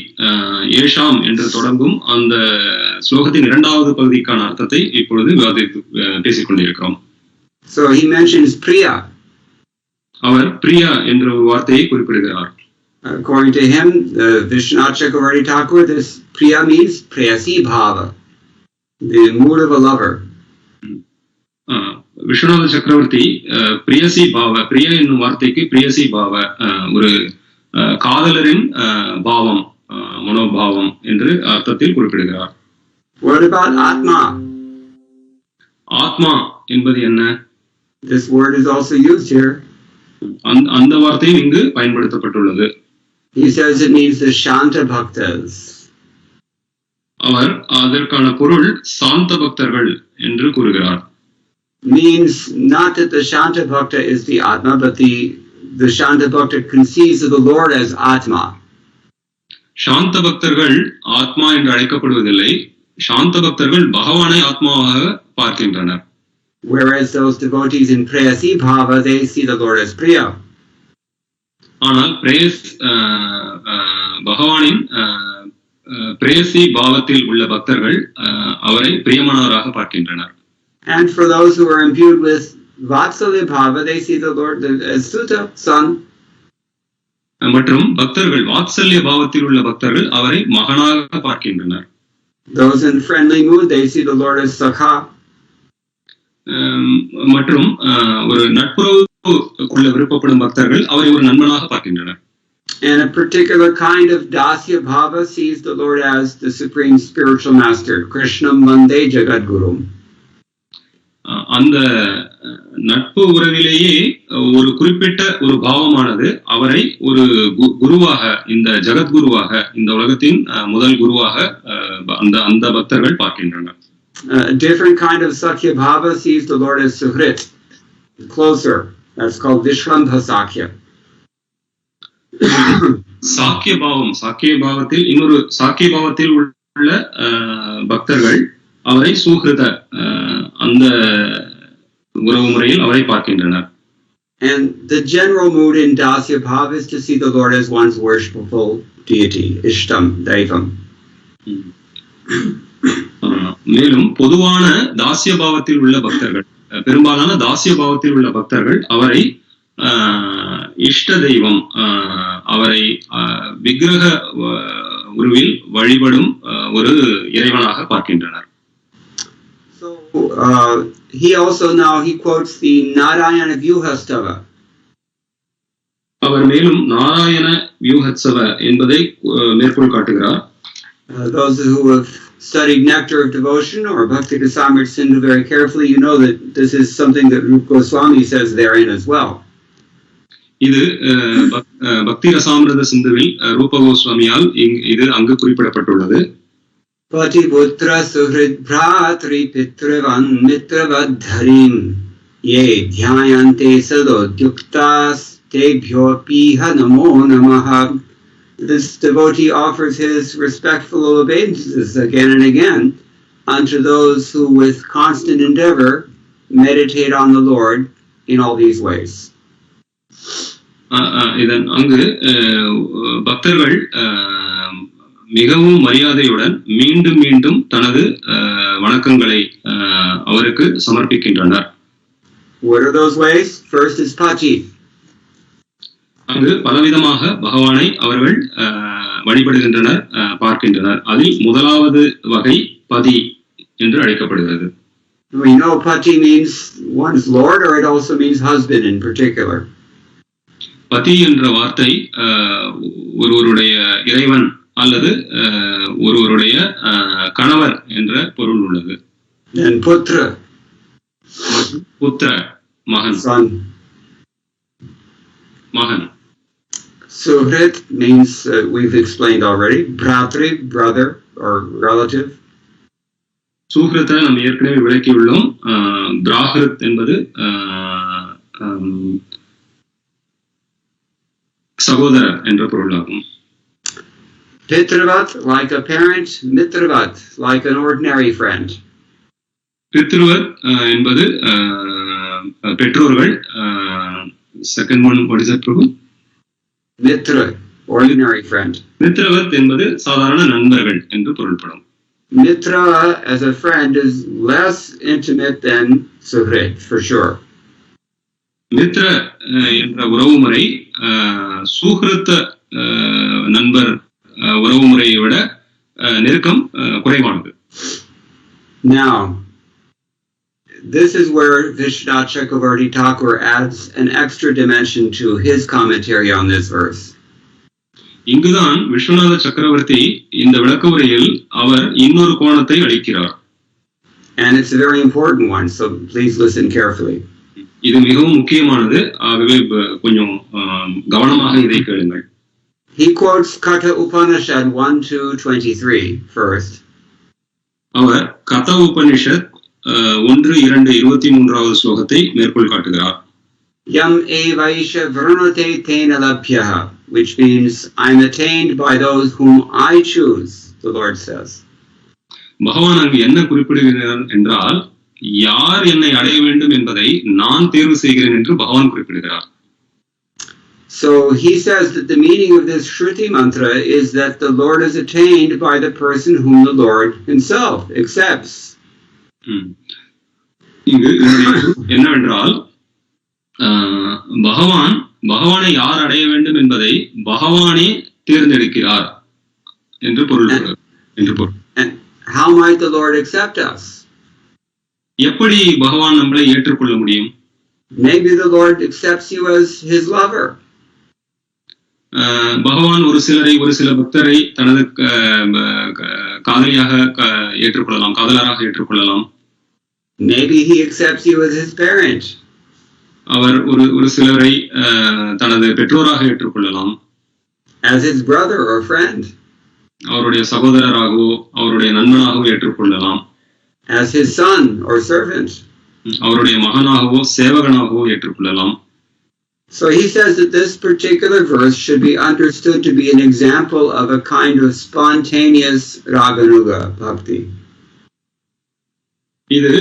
A: ஏஷாம் என்று தொடங்கும் அந்த ஸ்லோகத்தின் இரண்டாவது பகுதிக்கான அர்த்தத்தை இப்பொழுது பேசிக் கொண்டிருக்கிறோம்.
B: So he mentions Priya.
A: அவர் பிரியா என்ற ஒரு வார்த்தையை குறிப்பிடுகிறார்.
B: According to him, Vishwanath Chakravarti Thakur, this Priya means Prayasi Bhava, the mood of a lover.
A: Viswanatha சக்கரவர்த்தி பிரியசி பாவ, பிரிய என்னும் வார்த்தைக்கு பிரியசி பாவ, ஒரு காதலரின் பாவம், மனோபாவம் என்று அர்த்தத்தில் குறிப்பிடுகிறார்.
B: What about Atma?
A: ஆத்மா என்பது என்ன?
B: This word is also used here.
A: அந்த வார்த்தையும் இங்கு பயன்படுத்தப்பட்டுள்ளது.
B: He says it means the Shanta Bhaktas.
A: அவர் அதற்கான பொருள் சாந்த பக்தர்கள் என்று கூறுகிறார்.
B: Means not that the Shanta Bhakta is the Atma, but the Shanta Bhakta conceives of the Lord as Atma.
A: சாந்த பக்தர்கள் ஆத்மா என்று அழைக்கப்படுவதில்லை, சாந்த பக்தர்கள் பகவானை ஆத்மாவாக பார்க்கின்றனர்.
B: Whereas those devotees in Prayasi Bhava, they see the Lord as Priya.
A: ஆனால் பகவானின் பிரேயசி பாவத்தில் உள்ள பக்தர்கள் அவரை பிரியமானவராக பார்க்கின்றனர்.
B: And for those who are imbued with Vatsalya Bhava, they see the Lord as Suta, son.
A: மற்றும் பக்தர்கள் வாத்சல்ய பாவத்தில் உள்ள பக்தர்கள் அவரை மகனாக பார்க்கின்றனர்.
B: Those in friendly mood, they see the Lord as Sakha.
A: மற்றும் ஒரு நட்புறவு கொள்ள விருப்பப்படும் பக்தர்கள் அவரை ஒரு நண்பனாக பார்க்கின்றனர்.
B: And a particular kind of Dasya Bhava sees the Lord as the supreme spiritual master, Krishnam Vande Jagadgurum.
A: அந்த நட்பு உறவிலேயே ஒரு குறிப்பிட்ட ஒரு பாவமானது அவரை ஒரு குருவாக, இந்த ஜகத்குருவாக, இந்த உலகத்தின் முதல் குருவாக அந்த பக்தர்கள் பார்க்கின்றனர்.
B: A different kind of Sakya Bhava sees the Lord as Suhrit, closer. That's called Vishwambha Sakya.
A: சாக்கிய பாவம், சாக்கிய பாவத்தில் இன்னொரு சாக்கிய பாவத்தில் உள்ள பக்தர்கள் அவரை சுஹ்ருத, அந்த உறவு முறையில் அவரை பார்க்கின்றனர்.
B: And the general mood in Dasya Bhava is to see the Lord as one's worshipful deity, Ishtam, Daivam.
A: மேலும் பொதுவான தாசிய பாவத்தில் உள்ள பக்தர்கள், பெரும்பாலான தாசிய பாவத்தில் உள்ள பக்தர்கள் அவரை இஷ்ட தெய்வம், அவரை விக்கிரக உருவில் வழிபடும் ஒரு இறைவனாக பார்க்கின்றனர்.
B: So he also now he quotes the Narayana Vyuhastava.
A: அவர் மேலும் நாராயண வியூஹத்சவ என்பதை மேற்கோள் காட்டுகிறார்.
B: Those who have studied Nectar of Devotion or Bhakti Rasamrita Sindhu very carefully, you know that this is something that Rupa Goswami says therein as well.
A: இது பக்தி ரசாமிரத சிந்துவில் ரூப கோஸ்வாமியால் இது அங்கு குறிப்பிடப்பட்டுள்ளது.
B: Patiputra suhrid bhratri pitravan mitravadharim ye dhyayante sadodyuktas tebhyo piha namo namaha. This devotee offers his respectful obeisances again and again unto those who with constant endeavor meditate on the Lord in all these ways.
A: இதன் அங்கு பக்தர்கள் மிகவும் மரியாதையுடன் மீண்டும் மீண்டும் தனது வணக்கங்களை அவருக்கு சமர்ப்பிக்கின்றனர்.
B: What are those ways? First is Pati.
A: அங்கு பலவிதமாக பகவானை அவர்கள் வழிபடுகின்றனர், பார்க்கின்றனர். அதில் முதலாவது வகை பதி என்று அழைக்கப்படுகிறது.
B: We know Pati means one's Lord, or it also means husband in particular.
A: பதி என்ற வார்த்தை ஒருவருடைய இறைவன் அல்லது ஒருவருடைய கணவர் என்ற பொருள் உள்ளது.
B: And Putra,
A: புத்திர, மகன்,
B: son.
A: மகன்.
B: Suhrit means, we've explained already, Bhratri, brother or relative.
A: சுஹ்ருத்தை நாம் ஏற்கனவே விளக்கியுள்ளோம். பிராஹிருத் என்பது சகோதரர் என்ற பொருளாகும்.
B: Pitravat, like a parent. Mitravat, like an ordinary friend.
A: பித்ருவர் என்பது பெற்றோர்கள். Second one what is it Prabhu?
B: Mitra, ordinary friend.
A: மித்ரவத் என்பது சாதாரண நண்பர்கள் என்று பொருள்படும்.
B: Mitra as a friend is less intimate than Suhrit, for sure.
A: Mitra என்ற உறவு முறை சுஹ்ருத்த நண்பர் உறவு முறையை விட நெருக்கம் குறைவானது.
B: Now, this is where Vishwanath Chakravarti Thakur adds an extra dimension to his commentary on this verse.
A: இங்குதான் விஸ்வநாத சக்கரவர்த்தி இந்த விளக்க உரையில் அவர் இன்னொரு கோணத்தை அளிக்கிறார்.
B: And it's a very important one, so please listen carefully.
A: இது மிகவும் முக்கியமானது, ஆகவே கொஞ்சம் கவனமாக இதை கேளுங்கள்.
B: He quotes Katha Upanishad 1:2-23 first.
A: அவர் கதா உபனிஷத் 1:2-23 ஸ்லோகத்தை மேற்கோள் காட்டுகிறார்.
B: Yam evaisha vranate tena labhyaha, which means I'm attained by those whom I choose, the Lord says.
A: பகவான் அங்கு என்ன குறிப்பிடுகிறார் என்றால், யார் என்னை அடைய வேண்டும் என்பதை நான் தேர்வு செய்கிறேன் என்று பகவான் குறிப்பிடுகிறார்.
B: So he says that the meaning of this Shruti mantra is that the Lord is attained by the person whom the Lord himself accepts.
A: இங்கு என்னவென்றால், பகவானை யார் அடைய வேண்டும் என்பதை பகவானே தேர்ந்தெடுக்கிறார் என்று பொருள்.
B: And how might the Lord accept us?
A: எப்படி பகவான் நம்மளை ஏற்றுக்கொள்ள முடியும்?
B: Maybe the Lord accepts you as his lover.
A: பகவான் ஒரு சில பக்தரை தனது காதலியாக ஏற்றுக்கொள்ளலாம், காதலராக ஏற்றுக்கொள்ளலாம்.
B: Maybe he accepts you as his parent.
A: அவர் ஒரு சிலரை தனது பெற்றோராக ஏற்றுக்கொள்ளலாம்.
B: As his brother or friend.
A: அவருடைய சகோதரராகவோ அவருடைய நண்பனாகவோ ஏற்றுக்கொள்ளலாம்.
B: As his son or servant.
A: அவருடைய மகனாகவோ சேவகனாகவோ ஏற்றுக்கொள்ளலாம்.
B: So he says that this particular verse should be understood to be an example of a kind of spontaneous raganuga bhakti.
A: இது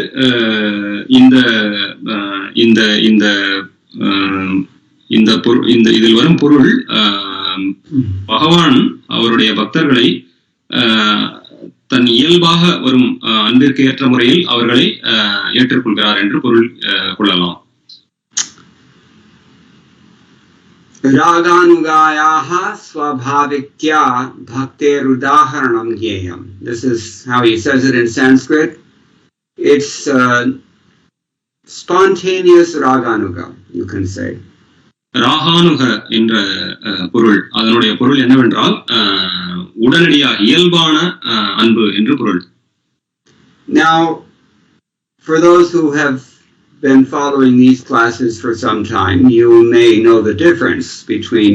A: இதில் வரும் பொருள், பகவான் அவருடைய பக்தர்களை தன் இயல்பாக வரும் அன்பிற்கு ஏற்ற முறையில் அவர்களை ஏற்றுக்கொள்கிறார் என்று பொருள் கொள்ளலாம்.
B: Raganugayaha swabhaviktya bhakterudaharanam gyeyam. This is how he says it in Sanskrit. It's spontaneous raganuga, you can say.
A: Raganuga என்ற பொருள், அதனுடைய பொருள் என்னவென்றால் உடனடியாக இயல்பான அன்பு என்று பொருள்.
B: Now, for those who have been following these classes for some time, you may know the difference between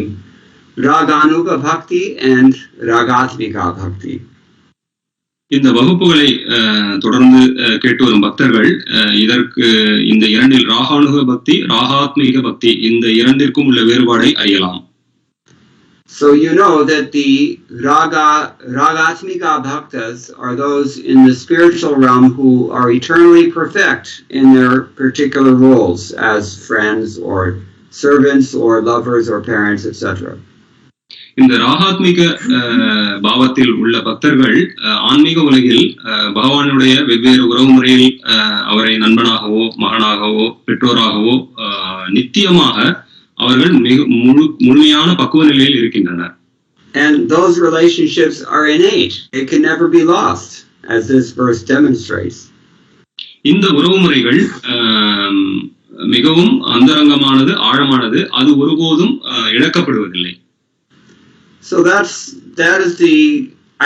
B: Raganuga Bhakti and Ragatmika Bhakti.
A: இந்த வகுப்புகளை தொடர்ந்து கேட்டு வரும் பக்தர்கள் இந்த இரண்டில் ராகானுக பக்தி, ராகாத்மிக பக்தி, இந்த இரண்டிற்கும் உள்ள வேறுபாடை அறியலாம்.
B: So you know that the Ragatmika Bhaktas are those in the spiritual realm who are eternally perfect in their particular roles as friends or servants or lovers or parents, etc.
A: இந்த ராகாத்மிக பாவத்தில் உள்ள பக்தர்கள் ஆன்மீக உலகில் பகவானுடைய வெவ்வேறு உறவு முறையில் அவரை நண்பனாகவோ மகனாகவோ பெற்றோராகவோ நித்தியமாக அவர்கள் முழுமையான பக்குவ நிலையில் இருக்கின்றனர்.
B: And those relationships are innate. It can never be lost, as this verse demonstrates.
A: இந்த உறவு முறைகள் மிகவும் அந்தரங்கமானது, ஆழமானது, அது ஒருபோதும் இழக்கப்படுவதில்லை.
B: So that is the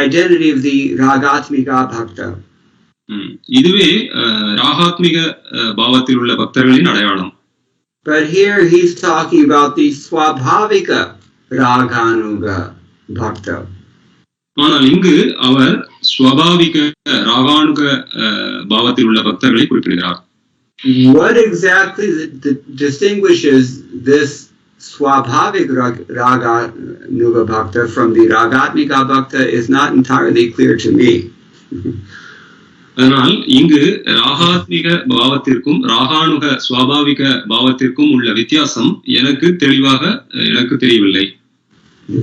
B: identity of the Ragatmika Bhakta.
A: இதுவே ராகாத்மிக பாவத்தில் உள்ள பக்தர்களின் அடையாளம்.
B: But here he's talking about the Swabhavika Raganuga Bhakta.
A: ஆனால் இங்கு அவர் ஸ்வபாவிக ராகானுக பாவத்தில் உள்ள பக்தர்களை குறிப்பிடுகிறார்.
B: What exactly distinguishes this Swabhavik Raganuga Bhakta from the Ragatmika Bhakta is not entirely clear to me.
A: அதனால் இங்கு ராகாத்மிக பாவத்திற்கும் ராகானுக சுவாபாவிக பாவத்திற்கும் உள்ள வித்தியாசம் எனக்கு தெரியவில்லை.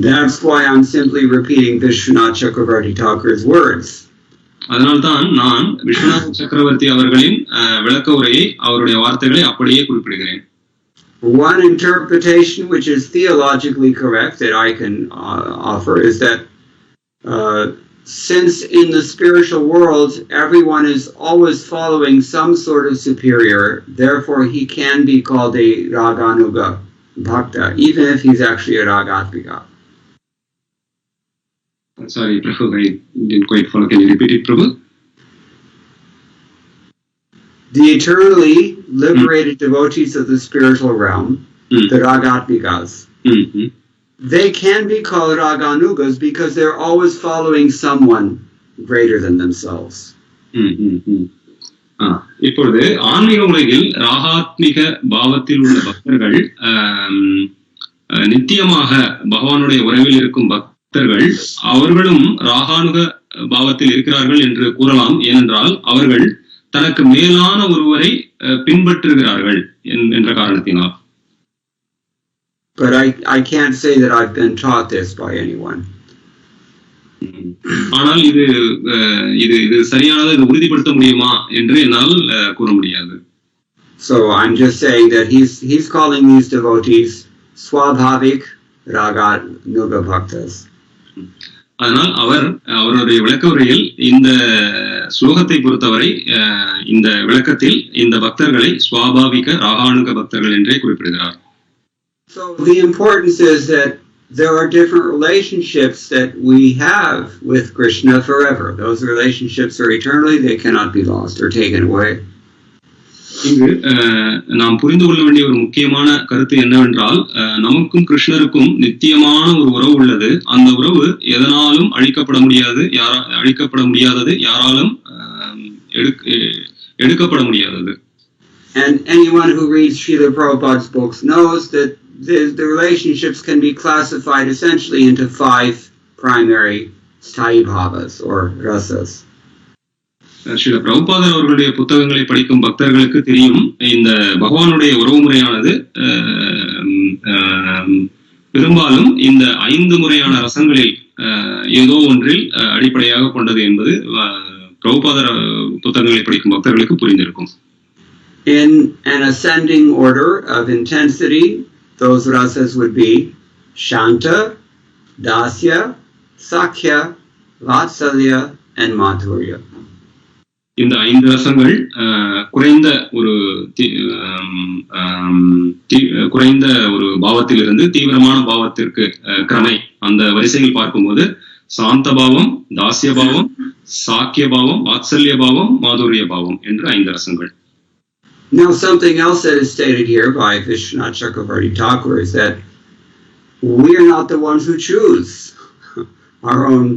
B: That's why I'm simply repeating Vishwanath Chakravarti Thakur's words.
A: அதனால்தான் நான் விஸ்வநாத் சக்கரவர்த்தி அவர்களின் விளக்க உரையை அவருடைய வார்த்தைகளை அப்படியே குறிப்பிடுகிறேன்.
B: One interpretation which is theologically correct that I can offer is that since in the spiritual world everyone is always following some sort of superior, therefore he can be called a Raganuga Bhakta, even if he's actually a Ragatmika.
A: Sorry, Prabhu, I didn't quite follow. Can you repeat it, Prabhu?
B: The eternally liberated devotees of the spiritual realm, the Ragatmikas, they can be called Raganugas because they're always following someone greater than themselves.
A: இப்பொழுது ஆன்மீக உலகில் ராகாத்மிக பாவத்தில் உள்ள பக்தர்கள் நித்தியமாக பகவானுடைய உறவில் இருக்கும் பக்தர்கள் அவர்களும் ராகானுக பாவத்தில் இருக்கிறார்கள் என்று கூறலாம். ஏனென்றால் அவர்கள் தனக்கு மேலான ஒருவரை பின்பற்றுகிறார்கள் என்ற காரணத்தினால்.
B: But I can't say that I've been taught this by anyone.
A: ஆனால் இது சரியானது, இது உறுதிப்படுத்த முடியுமா என்று என்னால் கூற முடியாது.
B: So I'm just saying that he's calling these devotees Swabhavik Raganuga Bhaktas.
A: அதனால் அவருடைய விளக்க உரையில் இந்த ஸ்லோகத்தை பொறுத்தவரை இந்த விளக்கத்தில் இந்த பக்தர்களை ஸ்வாபாவிக ராகானுக பக்தர்கள் என்றே குறிப்பிடுகிறார்.
B: So the importance is that there are different relationships that we have with Krishna forever. Those relationships are eternally, they cannot be lost or taken away.
A: இங்கு நாம் புரிந்து கொள்ள வேண்டிய ஒரு முக்கியமான கருத்து என்னவென்றால், நமக்கும் கிருஷ்ணருக்கும் நித்தியமான ஒரு உறவு உள்ளது. அந்த உறவு எதனாலும் அழிக்கப்பட முடியாதது, யாராலும் எடுக்கப்பட முடியாதது.
B: And anyone who reads Srila Prabhupada's books knows that the relationships can be classified essentially into 5 primary sthayi bhavas or rasas.
A: Srila பிரபுபாதர் அவர்களுடைய புத்தகங்களை படிக்கும் பக்தர்களுக்கு தெரியும், இந்த பகவானுடைய உறவு முறையானது பெரும்பாலும் இந்த 5 முறையான ரசங்களில் ஏதோ ஒன்றில் அடிப்படையாக கொண்டது என்பது பிரபுபாதர் புத்தகங்களை படிக்கும் பக்தர்களுக்கு புரிந்திருக்கும்.
B: In an ascending order of intensity, those rasas would be Shanta, Dasya, Sakhya, Vatsalya and Madhurya.
A: இந்த 5 ரசங்கள் குறைந்த ஒரு பாவத்திலிருந்து தீவிரமான பாவத்திற்கு கிரமை அந்த வரிசையில் பார்க்கும்போது சாந்த பாவம், தாசிய பாவம், சாக்கிய பாவம், வாத்சல்ய பாவம், மாதுரிய பாவம் என்று 5 ரசங்கள்.
B: Now something else that is stated here by Vishwanath Chakravarti Thakur is that we are not the ones who choose our own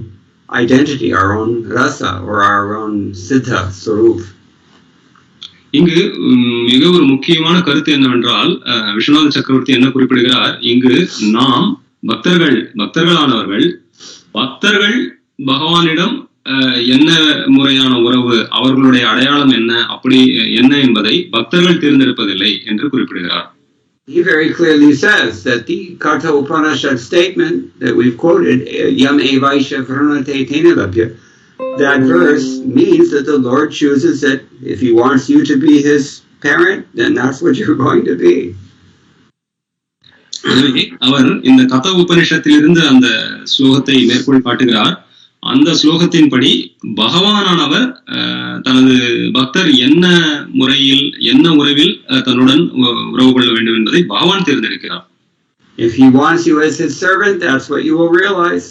B: identity, our own rasa or our own siddha swarup.
A: இங்கு மிக ஒரு முக்கியமான கருத்து என்னவென்றால், விஸ்வநாத சக்கரவர்த்தி என்ன குறிப்பிடுகிறார், இங்கு நாம் பக்தர்களானவர்கள் பகவானிடம் என்ன முறையான உறவு, அவர்களுடைய அடையாளம் என்ன என்பதை பக்தர்கள் தேர்ந்தெடுப்பதில்லை என்று குறிப்பிடுகிறார்.
B: He very clearly says that the Katha Upanishad statement that we've quoted, Yam Evaisha Vranate Tena Labhya, that verse means that the Lord chooses that if he wants you to be his parent, then that's what you're going to be.
A: அவர் இந்த கதா உபனிஷத்திலிருந்து அந்த ஸ்லோகத்தை மேற்கோள் காட்டுகிறார். அந்த ஸ்லோகத்தின்படி பகவானானவர் தனது பக்தர் என்ன உறவில் தன்னுடன் உறவு கொள்ள வேண்டும் என்பதை பகவான் தேர்ந்தெடுக்கிறார்.
B: If he wants you as his servant, that's what you will realize.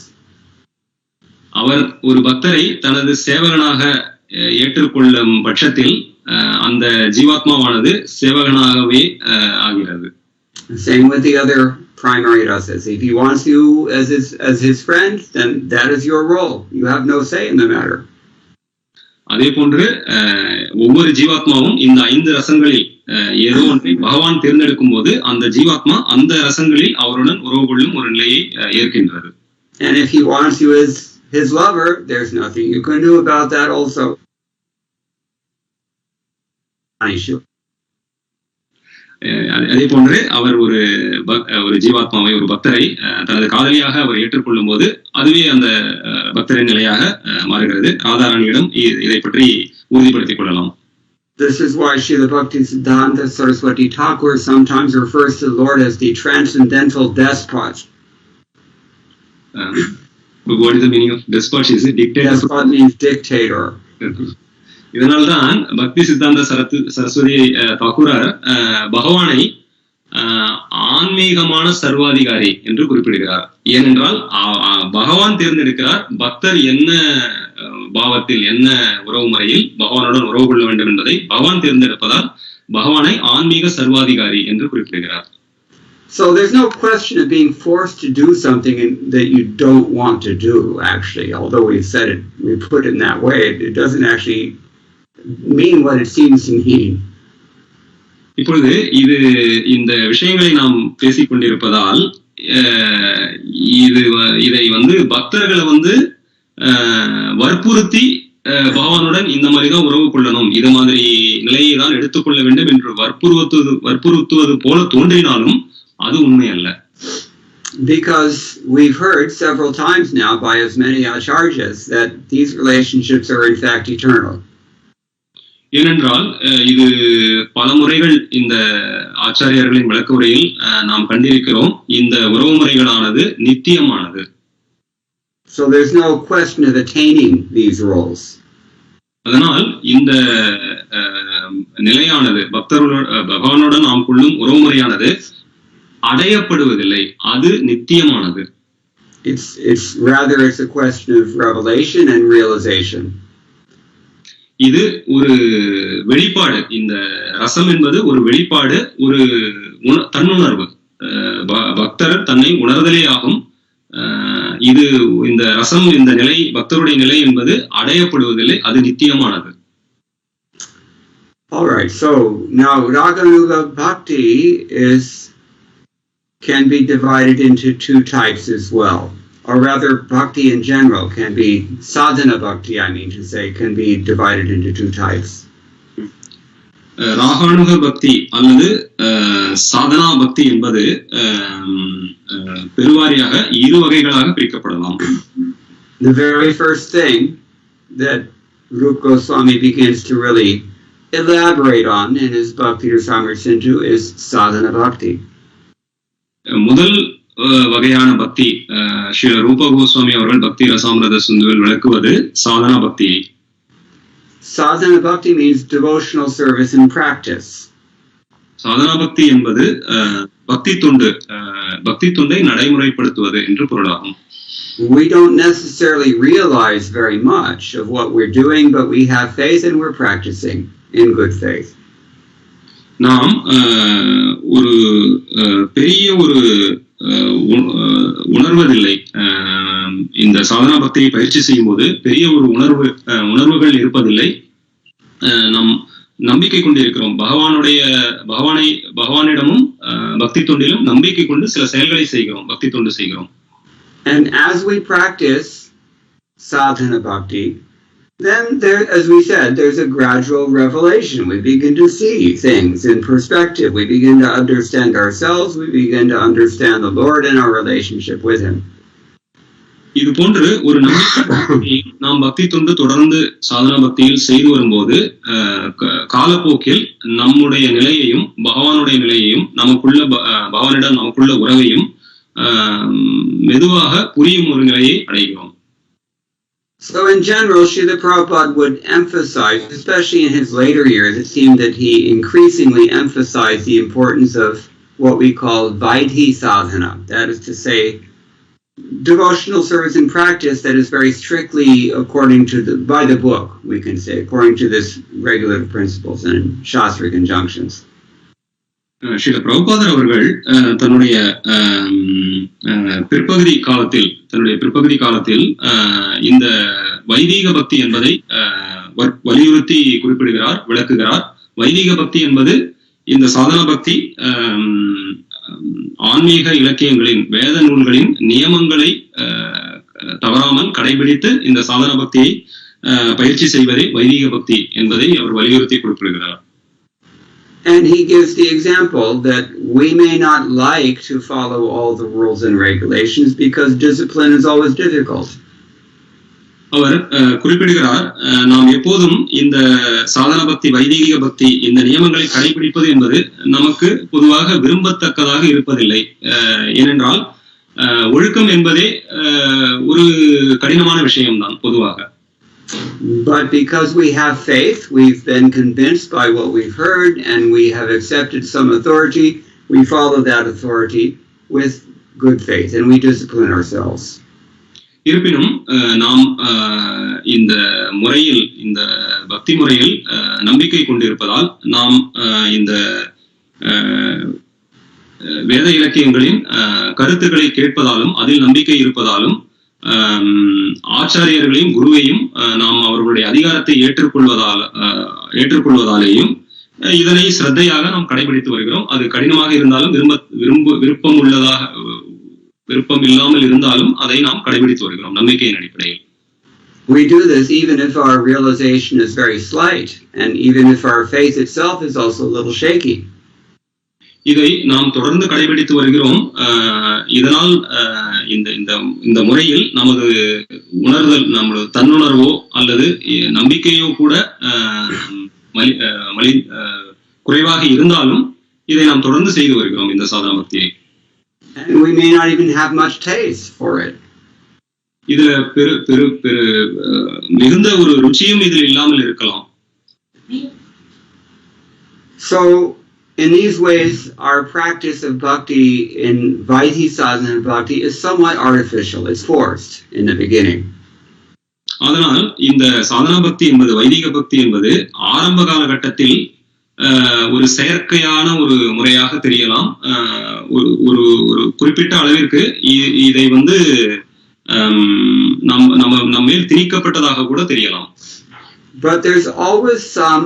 A: அவர் ஒரு பக்தரை தனது சேவகனாக ஏற்றுக்கொள்ளும் பட்சத்தில் அந்த ஜீவாத்மாவானது சேவகனாகவே ஆகிறது.
B: Same with the other primary rasas. If he wants you as his friend, then that is your role. You have no say in the matter.
A: அதே போன்று ஒவ்வொரு ஜீவாத்மாவும் இந்த 5 ரசங்களில் ஏதோ ஒன்றை பகவான் தேர்ந்தெடுக்கும் போது அந்த ஜீவாத்மா அந்த ரசங்களில் அவருடன் உறவு கொள்ளும் ஒரு நிலையை ஏற்கின்றது.
B: And if he wants you as his lover, there's nothing you can do about that also.
A: அதே போன்று அவர் ஒரு ஜீவாத்மாவை, ஒரு பக்தரை தனது காதலியாக அவர் ஏற்றுக்கொள்ளும் போது அதுவே அந்த பக்தரின் நிலையாக மாறுகிறது. ராதாராணியிடம் இதை பற்றி உறுதிப்படுத்திக் கொள்ளலாம்.
B: This is why Srila Bhaktisiddhanta Saraswati Thakur sometimes refers to the Lord as the transcendental despot.
A: What is the meaning of despot? Is it dictator?
B: Despot means dictator.
A: இதனால்தான் பக்தி சித்தாந்த சரஸ்வதி தாக்கூரார் பகவானை ஆன்மீகமான சர்வாதிகாரி என்று குறிப்பிடுகிறார். ஏனென்றால் பகவான் தேர்ந்தெடுக்கிறார் பக்தர் என்ன பாவத்தில், என்ன உறவு முறையில் பகவானுடன் உறவு கொள்ள வேண்டும் என்பதை பகவான் தேர்ந்தெடுப்பதால் பகவானை ஆன்மீக சர்வாதிகாரி என்று குறிப்பிடுகிறார்.
B: So there's no question of being forced to do something that you don't want to do, actually. Although we said it, we put it in that way, it doesn't actually mean what it seems to mean.
A: இப்பொழுது இந்த விஷயங்களை நாம் பேசிக் கொண்டிருப்பதால் இதை பக்தர்களை வற்புறுத்தி பகவானுடன் இந்த மாதிரிதான் உறவு கொள்ளணும், இது மாதிரி நிலையை தான் எடுத்துக்கொள்ள வேண்டும் என்று வற்புறுத்துவது போல தோன்றினாலும் அது உண்மை அல்ல.
B: Because we've heard several times now by as many acharyas that these relationships are in fact eternal.
A: ஏனென்றால் இது பல முறைகள் இந்த ஆச்சாரியர்களின் விளக்க உரையில் நாம் கண்டிருக்கிறோம், இந்த உறவு முறைகளானது நித்தியமானது.
B: So there's no question of attaining these roles.
A: அதனால் இந்த நிலையானது பகவானுடன் நாம் கொள்ளும் உறவு முறையானது அடையப்படுவதில்லை, அது நித்தியமானது.
B: It's a question of revelation and realization.
A: இது ஒரு வெளிப்பாடு, இந்த ரசம் என்பது ஒரு வெளிப்பாடு, ஒரு தன்னுணர்வு. பக்தர் தன்னை உணர்தலே ஆகும். இது இந்த ரசம், இந்த நிலை, பக்தருடைய நிலை என்பது அடையப்படுவதில்லை, அது நித்தியமானது.
B: All right, so now Raganuga Bhakti can be divided into 2 types as well. Or rather, bhakti in general can be, sadhana bhakti, I mean to say, can be divided into 2 types.
A: Raganuga பக்தி அல்லது சாதனா பக்தி என்பது பெருவாரியாக 2 வகைகளாக பிரிக்கப்படலாம்.
B: The very first thing that Rupa Goswami begins to really elaborate on in his Bhakti Rasamrita Sindhu is sadhana bhakti. முதல் வகையான பக்தி ஸ்ரீ ரூப கோஸ்வாமி அவர்கள் பக்தி ரசாமிரத சிந்துவில் விளக்குவது சாதனா பக்தி. Sadhana bhakti means devotional service in practice.
A: Sadhana பக்தி என்பது பக்தி தொண்டை நடைமுறைப்படுத்துவது என்று பொருளாகும்.
B: We don't necessarily realize very much of what we're doing, but we have faith and we're practicing in good faith.
A: நாம் ஒரு பெரிய ஒரு உணர்வதில்லை. இந்த சாதனா பக்தியை பயிற்சி செய்யும் போது பெரிய ஒரு உணர்வுகள் இருப்பதில்லை. நாம் நம்பிக்கை கொண்டிருக்கிறோம். பகவானிடமும் பக்தி தொண்டிலும் நம்பிக்கை கொண்டு சில செயல்களை செய்கிறோம், பக்தி தொண்டு செய்கிறோம்.
B: And as we practice sadhana bhakti, then there, as we said, there's a gradual revelation. We begin to see things in perspective. We begin to understand ourselves. We begin to understand the Lord and our relationship with Him.
A: இது போன்று ஒரு நம்பிக்கை நாம் பக்தி தொண்டு தொடர்ந்து சாதனா பக்தியில் செய்து வரும்போது காலப்போக்கில் நம்முடைய நிலையையும் பகவானுடைய நிலையையும் பகவானிடம் நமக்குள்ள உறவையும் மெதுவாக புரியும் ஒரு நிலையை அடைகிறோம்.
B: So in general, Srila Prabhupada would emphasize, especially in his later years, it seemed that he increasingly emphasized the importance of what we call Vaidhi sadhana. That is to say, devotional service in practice that is very strictly according to by the book, we can say, according to this regulative principles and Shastric injunctions.
A: Srila பிரபுபாதர் அவர்கள் தன்னுடைய பிற்பகுதி காலத்தில் இந்த வைதீக பக்தி என்பதை வலியுறுத்தி குறிப்பிடுகிறார், விளக்குகிறார். வைதிக பக்தி என்பது இந்த சாதன பக்தி ஆன்மீக இலக்கியங்களின் வேத நூல்களின் நியமங்களை தவறாமல் கடைபிடித்து இந்த சாதன பக்தியை பயிற்சி செய்வதே வைதிக பக்தி என்பதை அவர் வலியுறுத்தி குறிப்பிடுகிறார்.
B: And he gives the example that we may not like to follow all the rules and regulations because discipline is always difficult.
A: அவர் குறிப்பிடுகிறார், நாம் எப்போதும் இந்த சாதன பக்தி வைதிக பக்தி இந்த நியமங்களை கடைபிடிப்பது என்பது நமக்கு பொதுவாக விரும்பத்தக்கதாக இருப்பதில்லை. ஏனென்றால் ஒழுக்கம் என்பதே ஒரு கடினமான விஷயம்தான் பொதுவாக.
B: But because we have faith, we've been convinced by what we've heard and we have accepted some authority, we follow that authority with good faith and we discipline ourselves.
A: இருப்பினும் நாம் இந்த முறையில் இந்த பக்தி முறையில் நம்பிக்கை கொண்டிருப்பதால் நாம் இந்த வேத இலக்கியங்களின் கருத்துக்களை கேட்பதாலும் அதில் நம்பிக்கை இருப்பதாலும் ஆச்சாரியர்களையும் குருவையும் நாம் அவர்களுடைய அதிகாரத்தை ஏற்றுக்கொள்வதாலேயும் இதனை சிரத்தையாக நாம் கடைபிடித்து வருகிறோம். அது கடினமாக இருந்தாலும் விருப்பம் இல்லாமல் இருந்தாலும் அதை நாம் கடைபிடித்து வருகிறோம் நம்பிக்கையின் அடிப்படையில்.
B: We do this even if our realization is very slight and even if our faith itself is also a little shaky.
A: இதை நாம் தொடர்ந்து கடைபிடித்து வருகிறோம். இதனால் இந்த முறையில் நமது உணர்தல், நமது தன்னுணர்வோ அல்லது நம்பிக்கையோ கூட குறைவாக இருந்தாலும் இதை நாம் தொடர்ந்து செய்து வருகிறோம் இந்த சாதன பக்தியை.
B: And we may not even have much taste for it.
A: இதுல மிகுந்த ஒரு ருச்சியும் இதில் இல்லாமல் இருக்கலாம்.
B: So in these ways, our practice of bhakti in Vaidhi sadhana bhakti is somewhat artificial. It's forced in the beginning.
A: அதனால் இந்த சாதனா பக்தி என்பது வைதிக பக்தி என்பது ஆரம்ப காலகட்டத்தில் ஒரு செயற்கையான ஒரு முறையாக தெரியலாம். ஒரு குறிப்பிட்ட அளவிற்கு இதை நம்ம மேல் திணிக்கப்பட்டதாக கூட தெரியலாம்.
B: But there's always some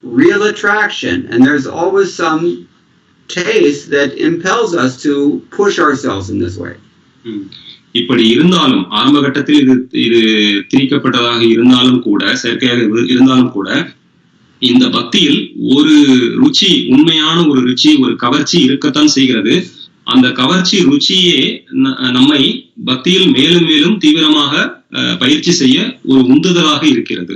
B: real attraction and there's always some taste that impels us to push ourselves in this way.
A: இப்படி இருந்தாலும் ஆரம்ப கட்டத்தில் இது திணிக்கப்பட்டதாக இருந்தாலும் கூட, செயற்கையாக இருந்தாலும் கூட, இந்த பக்தியில் ஒரு ருச்சி, உண்மையான ஒரு ருச்சி, ஒரு கவர்ச்சி இருக்கத்தான் செய்கிறது. அந்த கவர்ச்சி ருச்சியே நம்மை பக்தியில் மேலும் மேலும் தீவிரமாக பயிற்சி செய்ய ஒரு உந்துதலாக இருக்கிறது.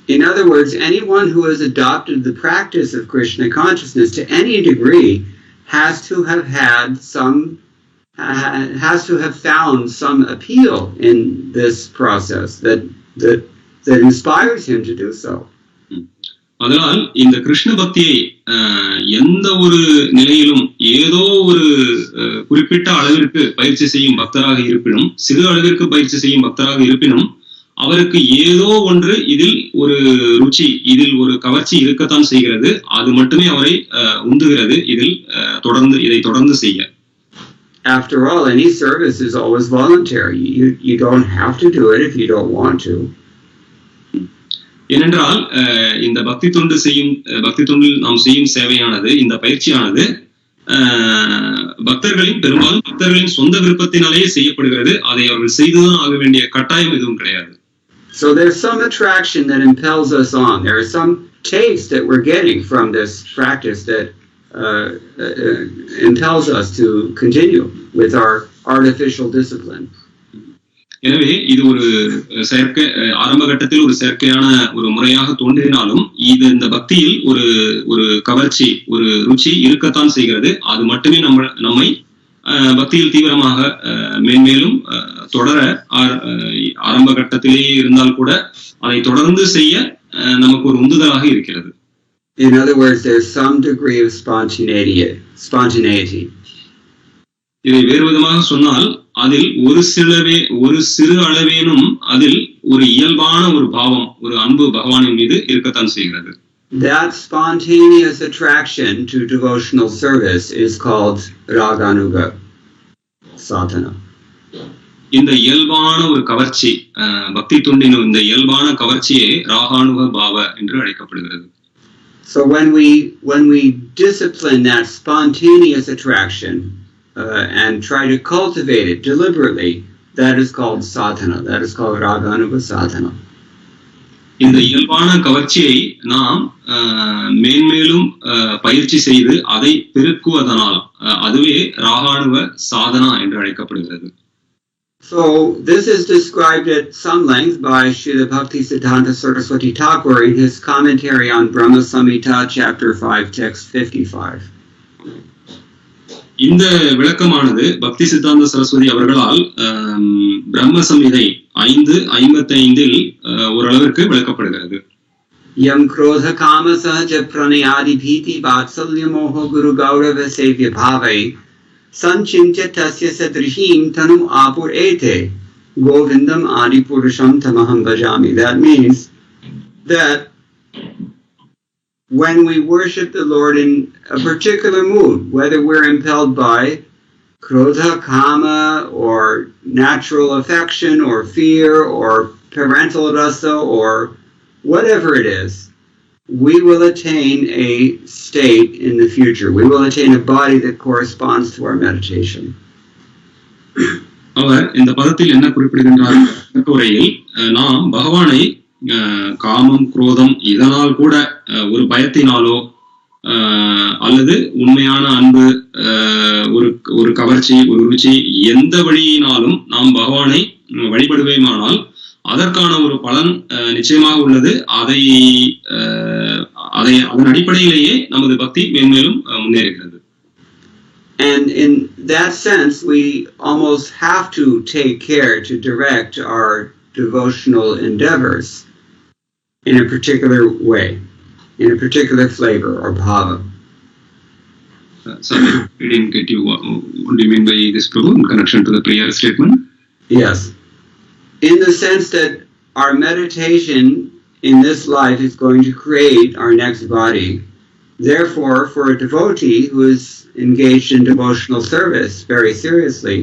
B: In other words, anyone who has adopted the practice of Krishna consciousness to any degree has to have found some appeal in this process that inspires him to do so.
A: அதனால் இந்த கிருஷ்ண பக்தியை எந்த ஒரு நிலையிலும் ஏதோ ஒரு குறிப்பிட்ட அளவிற்கு பயிற்சி செய்யும் பக்தராக இருப்பினும், சிறு அளவிற்கு பயிற்சி செய்யும் பக்தராக இருப்பினும், அவருக்கு ஏதோ ஒன்று இதில் ஒரு ருச்சி, இதில் ஒரு கவர்ச்சி இருக்கத்தான் செய்கிறது. அது மட்டுமே அவரை உந்துகிறது இதை தொடர்ந்து செய்ய.
B: After all, any service is always voluntary. You don't have to do it if you don't want to.
A: ஏனென்றால் இந்த பக்தி தொண்டில் நாம் செய்யும் சேவையானது, இந்த பயிற்சியானது பெரும்பாலும் பக்தர்களின் சொந்த விருப்பத்தினாலேயே செய்யப்படுகிறது. அதை அவர்கள் செய்துதான் ஆக வேண்டிய கட்டாயம் எதுவும் கிடையாது.
B: So there's some attraction that impels us on. There is some taste that we're getting from this practice that impels us to continue with our artificial discipline.
A: எனவே இது ஒரு ஆரம்ப கட்டத்தில் ஒரு செயற்கையான ஒரு முறையாக தோன்றினாலும் இந்த பக்தியில் ஒரு கவர்ச்சி, ஒரு ருச்சி இருக்கத்தான் செய்கிறது. அது மட்டுமே நம்மை பக்தியில் தீவிரமாக மேன்மேலும் தொடர, ஆரம்ப கட்டத்திலேயே இருந்தால் கூட அதை தொடர்ந்து செய்ய நமக்கு ஒரு உந்துதலாக இருக்கிறது.
B: In other words, there's some degree of spontaneity.
A: இதை வேறு விதமாக சொன்னால், அதில் ஒரு சிறு அளவேனும் அதில் ஒரு இயல்பான ஒரு பாவம், ஒரு அன்பு பகவானின் மீது இருக்கத்தான் செய்கிறது.
B: That spontaneous attraction to devotional service is called raganuga sadhana.
A: இந்த இயல்பான ஒரு கவர்ச்சி, பக்தி தொண்டின் இந்த இயல்பான கவர்ச்சியே ராகானுக பாவ என்று அழைக்கப்படுகிறது.
B: So when we discipline that spontaneous attraction and try to cultivate it deliberately, that is called sadhana. That is called raganuga sadhana.
A: இந்த இயல்பான கவர்ச்சியை நாம் மேன்மேலும் பயிற்சி செய்து அதை பெருக்குவதனால் அதுவே ராகானுவ சாதனா என்று அழைக்கப்படுகிறது.
B: So this is described at some length by Srila Bhaktisiddhanta Saraswati Thakur in his commentary on Brahma Samhita chapter 5 text 55.
A: இந்த விளக்கமானது பக்தி சித்தாந்த சரஸ்வதி அவர்களால் பிரம்ம சம்ஹிதை 5:55 ஓரளவிற்கு விளக்கப்படுகிறது.
B: Yam krodha kama sahaja pranayadi bhiti vatsalya moho guru gaurava sevya bhavai sanchintya tasya sadrishim tanum apur ete govindam adi purusham tamaham bhajami. That means that when we worship the Lord in a particular mood, whether we're impelled by krodha, kama, or natural affection, or fear, or parental rasa, or whatever it is, we will attain a state in the future. We will attain a body that corresponds to our meditation.
A: அவர் இந்த பதத்தில் என்ன குறிப்பிடுகின்றார் உரையில், நாம் பகவானை காமம், குரோதம் இதனால் கூட ஒரு பயத்தினாலோ அல்லது உண்மையான அன்பு, ஒரு கவர்ச்சி, ஒரு ருச்சி, எந்த வழியினாலும் நாம் பகவானை வழிபடுவேமானால் அதற்கான ஒரு பலன் நிச்சயமாக உள்ளது. அதன் அடிப்படையிலேயே நமது பக்தி மேன்மேலும் முன்னேறுகிறது.
B: And in that sense, we almost have to take care to direct our devotional endeavors in a particular way, in a particular flavor or bhava.
A: So, I didn't get you. What do you mean by this, Prabhu, in connection to the prayer statement?
B: Yes. In the sense that our meditation in this life is going to create our next body. Therefore, for a devotee who is engaged in devotional service very seriously,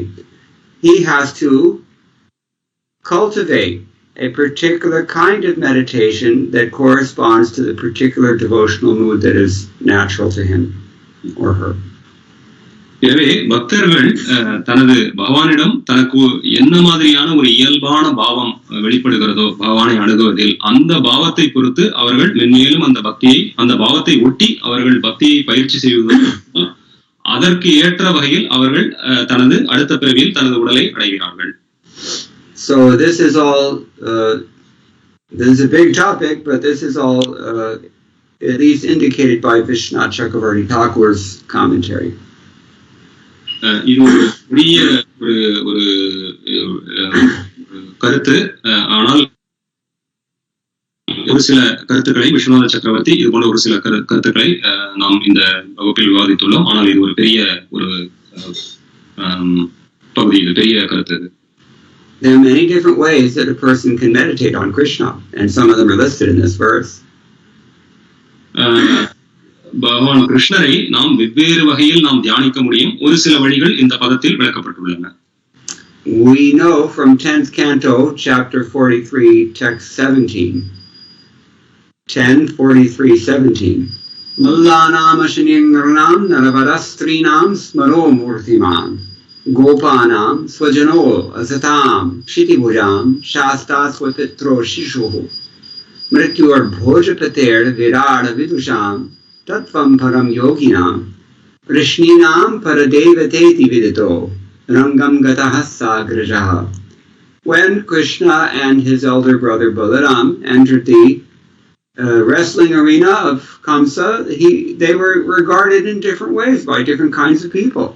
B: he has to cultivate a particular kind of meditation that corresponds to the particular devotional mood that is natural to him or her.
A: எனவே பக்தர்கள் தனது பகவானிடம் தனக்கு என்ன மாதிரியான ஒரு இயல்பான பாவம் வெளிப்படுகிறதோ பகவானை அணுகுவதில், அந்த பாவத்தை பொறுத்து அவர்கள் மென்மேலும் அந்த பாவத்தை ஒட்டி அவர்கள் பக்தியை பயிற்சி செய்வதற்கு அதற்கு ஏற்ற வகையில் அவர்கள் தனது அடுத்த பிறவியில் தனது உடலை அடைகிறார்கள்.
B: So this is all, this is a big topic, but this is all at least indicated by Vishwanath Chakravarti Thakur's commentary.
A: இது ஒரு பெரிய ஒரு கருத்து. ஆனால் ஒரு சில கருத்துக்களை விஸ்வநாத சக்கரவர்த்தி இது போன்ற ஒரு சில கருத்துக்களை நாம் இந்த வகுப்பில் விவாதித்துள்ளோம். ஆனால் இது ஒரு பெரிய ஒரு பகுதி, பெரிய கருத்து.
B: There are many different ways that a person can meditate on Krishna, and some of them are listed in this verse.
A: பகவான் கிருஷ்ணரை நாம் வெவ்வேறு வகையில் நாம் தியானிக்க முடியும். ஒரு சில வழிகள் இந்த பதத்தில் விளக்கப்பட்டுள்ளன.
B: We know from 10th canto, chapter 43, text 17. 10:43-17. Mullanam ashiningranam naravadastrinam smaro murtimam gopanam swajano asatam kshitibhujam shasta swapitro shishuhu mrityor bhojapater virada vidusham Tattvam param yoginam Rishninam paradevateti vidito Rangam gataha sagrajaha. When Krishna and his elder brother Balaram entered the wrestling arena of Kamsa, they were regarded in different ways by different kinds of people.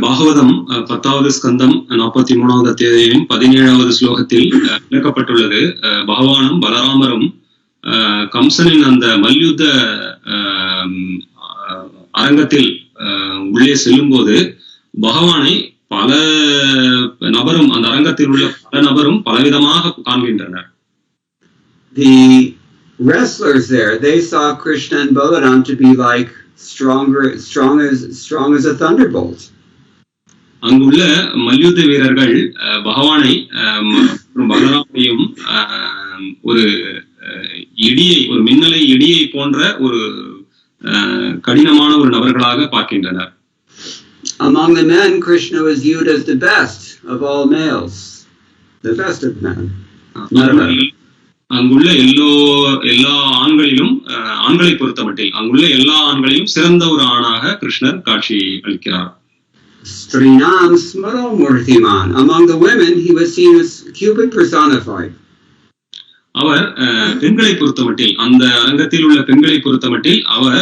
A: Bhagavatam 10வது ஸ்கந்தம் 43வது அத்தியாயம் 17வது ஸ்லோகத்தில் விளக்கப்பட்டுள்ளது. பகவானும் பலராமரும் கம்சனின் அந்த மல்யுத்த அரங்கத்தில் உள்ளே செல்லும் போது பகவானை பல நபரும் அந்த அரங்கத்தில் உள்ள பல நபரும் பலவிதமாக காண்கின்றனர்.
B: The wrestlers there, they saw Krishna and Balaram to be like strong as a thunderbolt.
A: அங்குள்ள மல்யுத்த வீரர்கள் பகவானை பலராமையும் ஒரு இடியை, ஒரு மின்னலை இடியை போன்ற ஒரு கடினமான ஒரு நபர்களாக பார்க்கின்றனர்.
B: Among the men, Krishna was viewed as the best of all males, the best of men.
A: அங்குள்ள எல்லா ஆண்களிலும், ஆண்களை பொறுத்தமட்டில் அங்குள்ள எல்லா ஆண்களையும் சிறந்த ஒரு ஆணாக கிருஷ்ணர் காட்சி அளிக்கிறார்.
B: Strinam smaro murtiman. Among the women, he was seen as Cupid personified.
A: அவர் பெண்களை பொறுத்தமட்டில், அந்த அரங்கத்தில் உள்ள பெண்களை பொறுத்தமட்டில் அவர்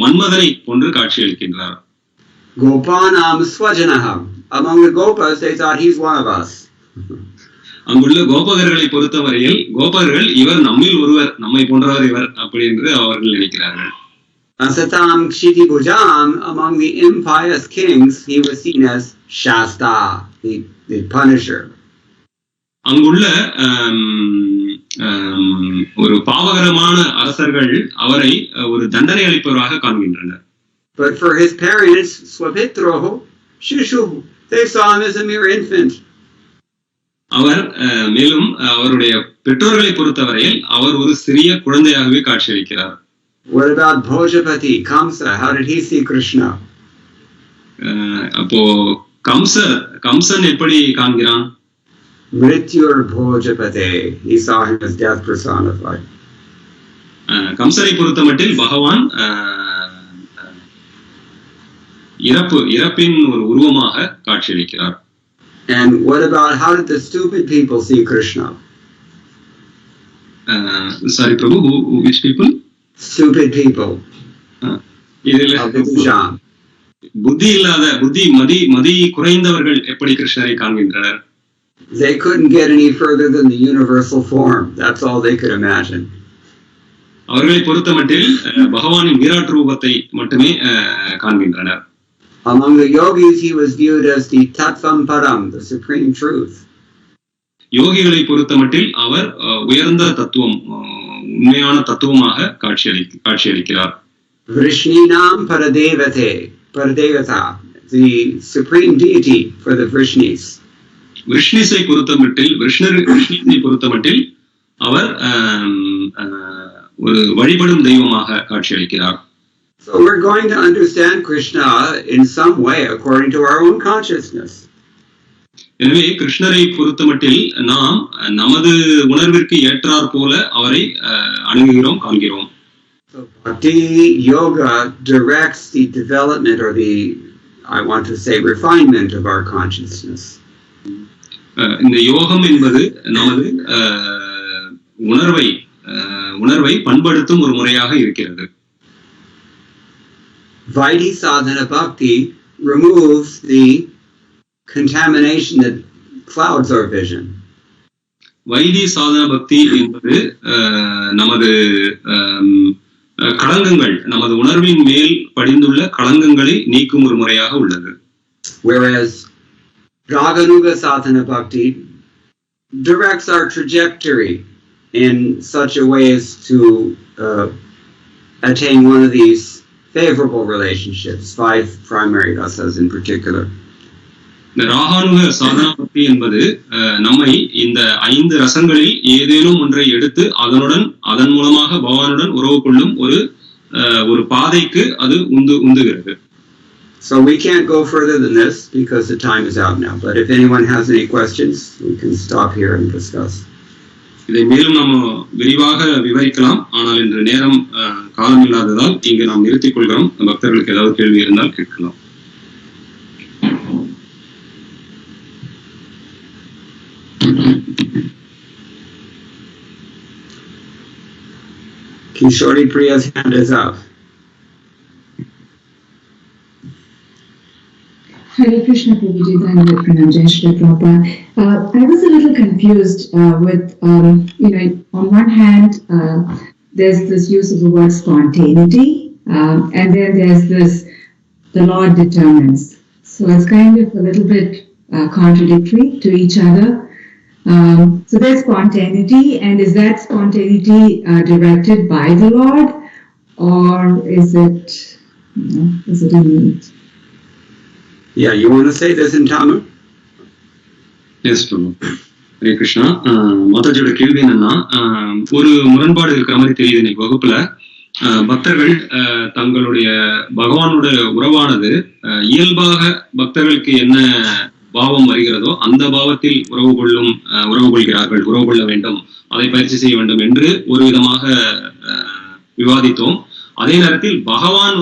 A: மன்மதனை போன்று காட்சி அளிக்கின்றார்.
B: Gopanam swajanaham. Among the Gopas, they thought he's one of us.
A: அங்குள்ள கோபகர்களை பொறுத்தவரையில் கோபர்கள் இவர் நம்மில் ஒருவர், நம்மை போன்றவர் இவர் அப்படி என்று அவர்கள் நினைக்கிறார்கள்.
B: Asatam Kshitibhujam. Among the impious kings, he was seen as Shasta, the punisher.
A: அங்குள்ள ஒரு பாவகரமான அரசர்கள் அவரை ஒரு தண்டனை அளிப்பவராக காண்கின்றனர்.
B: But for his parents, Swapitroho, Shishu, they saw him as a mere infant.
A: அவர் மேலும் அவருடைய பெற்றோர்களை பொறுத்தவரையில் அவர் ஒரு சிறிய குழந்தையாகவே காட்சியளிக்கிறார்.
B: What about Bhojapati, Kamsa? How did he see Krishna?
A: அப்போ கம்சன் எப்படி காண்கிறான்?
B: Mrityur Bhojapate. He saw him as death personified.
A: கம்சனை பொறுத்தமட்டில் பகவான் இறப்பின் ஒரு உருவமாக காட்சியளிக்கிறார்.
B: And what about, how did the stupid people see Krishna?
A: Sorry, Prabhu, which people?
B: Stupid people. புத்தி
A: இல்லாத, மதி குறைந்தவர்கள் எப்படி கிருஷ்ணரை காண்கின்றனர்?
B: They couldn't get any further than the universal form. That's all they could imagine.
A: அவர்களை பொறுத்தமட்டில் பகவானின் விராட் ரூபத்தை மட்டுமே காண்கின்றனர்.
B: Among the yogis, he was viewed as the Tattvam Param, the supreme truth.
A: யோகிகளை பொறுத்தமட்டில் அவர் உயர்ந்த தத்துவம், உண்மையான தத்துவமாக காட்சியளிக்கிறார்.
B: Vrishninam Paradevata, the supreme deity for the Vrishnis.
A: விஷ்ணிஸை பொறுத்தமட்டில் அவர் ஒரு வழிபடும் தெய்வமாக காட்சியளிக்கிறார்.
B: So we're going to understand Krishna in some way according to our own consciousness.
A: எனவே கிருஷ்ணரை பொறுத்தமட்டில் நாம் நமது உணர்விற்கு ஏற்றார் போல அவரை அணுகுகிறோம், காண்கிறோம்.
B: So Bhakti Yoga directs the development or the, I want to say, refinement of our consciousness.
A: இந்த யோகம் என்பது நமது உணர்வை பண்படுத்தும் ஒரு முறையாக இருக்கிறது.
B: Vaidhi sadhana bhakti removes the contamination that clouds our vision.
A: Why this சாதன பக்தி என்பது நமது களங்கங்கள், நமது உணர்வின் மேல் படிந்துள்ள களங்கங்களை நீக்கும் ஒரு முறையாக உள்ளது.
B: Whereas Raganuga sadhana bhakti directs our trajectory in such a way as to attain one of these favorable relationships, 5 primary rasas in particular.
A: இந்த ராகானுக சாதனா பக்தி என்பது நம்மை இந்த 5 ரசங்களில் ஏதேனும் ஒன்றை எடுத்து அதன் மூலமாக பகவானுடன் உறவு கொள்ளும் ஒரு பாதைக்கு அது உந்துகிறது.
B: So we can't go further than this because the time is out now. But if anyone has any questions, we can stop here and discuss.
A: இதை மேலும் நாம் விரிவாக விவரிக்கலாம், ஆனால் இன்று நேரம் காலம் இல்லாததால் இங்கு நாம் நிறுத்திக் கொள்கிறோம். பக்தர்களுக்கு ஏதாவது கேள்வி இருந்தால் கேட்கலாம்.
B: Kishori Priya's hand is up.
C: Hare Krishna Prabhuji, Dhanavad Pranam, Jai Shri Prabhupada. I was a little confused with, on one hand, there's this use of the word spontaneity, and then there's this, the Lord determines. So it's kind of a little bit contradictory to each other. So there's spontaneity, and is that spontaneity directed by the Lord, or is it innate?
B: Yeah, you want to say this in Tamil?
A: Yes, Prabhu. Hare Krishna. மாதாஜியோட கேள்வி என்னன்னா, ஒரு முரண்பாடு இருக்கிற மாதிரி தெரியுது இன்னைக்கு வகுப்புல. பக்தர்கள் தங்களுடைய பகவானோட உறவானது இயல்பாக பக்தர்களுக்கு என்ன பாவம் வருகிறதோ அந்த பாவத்தில் உறவு கொள்கிறார்கள், உறவு கொள்ள வேண்டும், அதை பயிற்சி செய்ய வேண்டும் என்று ஒரு விதமாக விவாதித்தோம். அதே நேரத்தில் பகவான்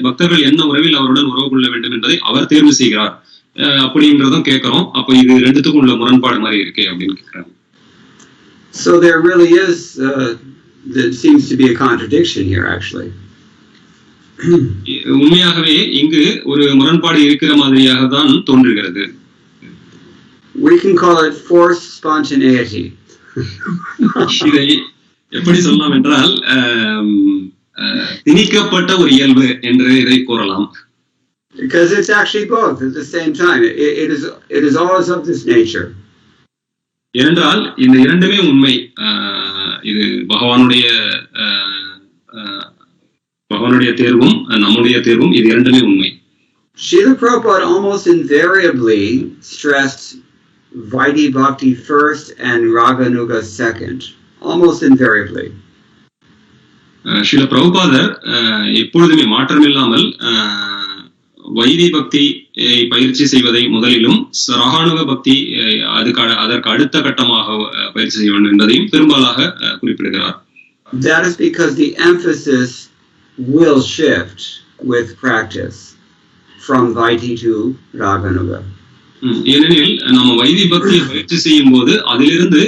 A: பக்தர்கள் என்ன உறவில் அவருடன் உறவு கொள்ள வேண்டும் என்பதை அவர் தேர்வு செய்கிறார் அப்படின்றதும் கேட்கிறோம். அப்ப இது ரெண்டுத்துக்கும் உள்ள முரண்பாடு மாதிரி இருக்கே அப்படின்னு கேட்கிறாங்க.
B: So there really is there seems to be a contradiction here actually.
A: உண்மையாகவே இங்கு ஒரு முரண்பாடு இருக்கிற மாதிரியாக தான் தோன்றுகிறது.
B: We can call it forced spontaneity.
A: இதை எப்படி சொல்லலாம் என்றால் திணிக்கப்பட்ட ஒரு இயல்பு என்று இதை கூறலாம்.
B: Because it's actually both at the same time. It is always of this nature.
A: ஏனென்றால் இந்த இரண்டுமே உண்மை. இது பகவானுடைய தேர்வும் நம்முடைய தேர்வும், இது இரண்டுமே உண்மை.
B: Srila Prabhupada almost invariably stressed Vaidhi Bhakti first and Raganuga second. Almost invariably.
A: Srila பிரபுபாதர் எப்பொழுதுமே மாற்றமில்லாமல் வைதி பக்தி பயிற்சி செய்வதை முதலிலும் ராகானுக பக்தி அதற்கு அடுத்த கட்டமாக பயிற்சி செய்ய வேண்டும் என்பதையும் பெரும்பாலாக குறிப்பிடுகிறார்.
B: That is because the emphasis will shift with practice from Vaidhi to Raganuga.
A: ஏனெனில் நம்ம வைதி பக்தியை பயிற்சி செய்யும் போது அதிலிருந்து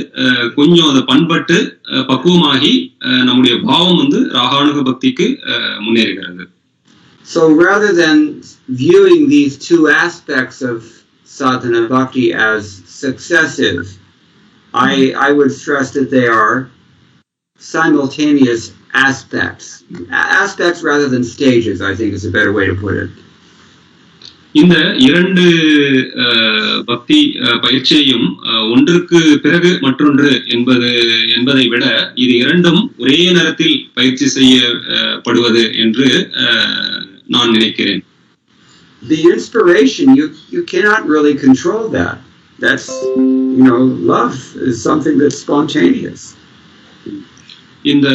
A: கொஞ்சம் அதை பண்பட்டு பக்குவமாகி நம்முடைய பாவம் ராகானுக பக்திக்கு முன்னேறுகிறது.
B: So rather than viewing these two aspects of sadhana bhakti as successive, I would stress that they are simultaneous aspects. Aspects rather than stages, I think is a better way to put it.
A: இந்த இரண்டு பக்தி பயிற்சியையும் ஒன்றுக்கு பிறகு மற்றொன்று என்பதை விட இது இரண்டும் ஒரே நேரத்தில் பயிற்சி செய்யப்படுவது என்று நான் நினைக்கிறேன்.
B: The inspiration, you cannot really control that. That's, love is something that's spontaneous.
A: இந்த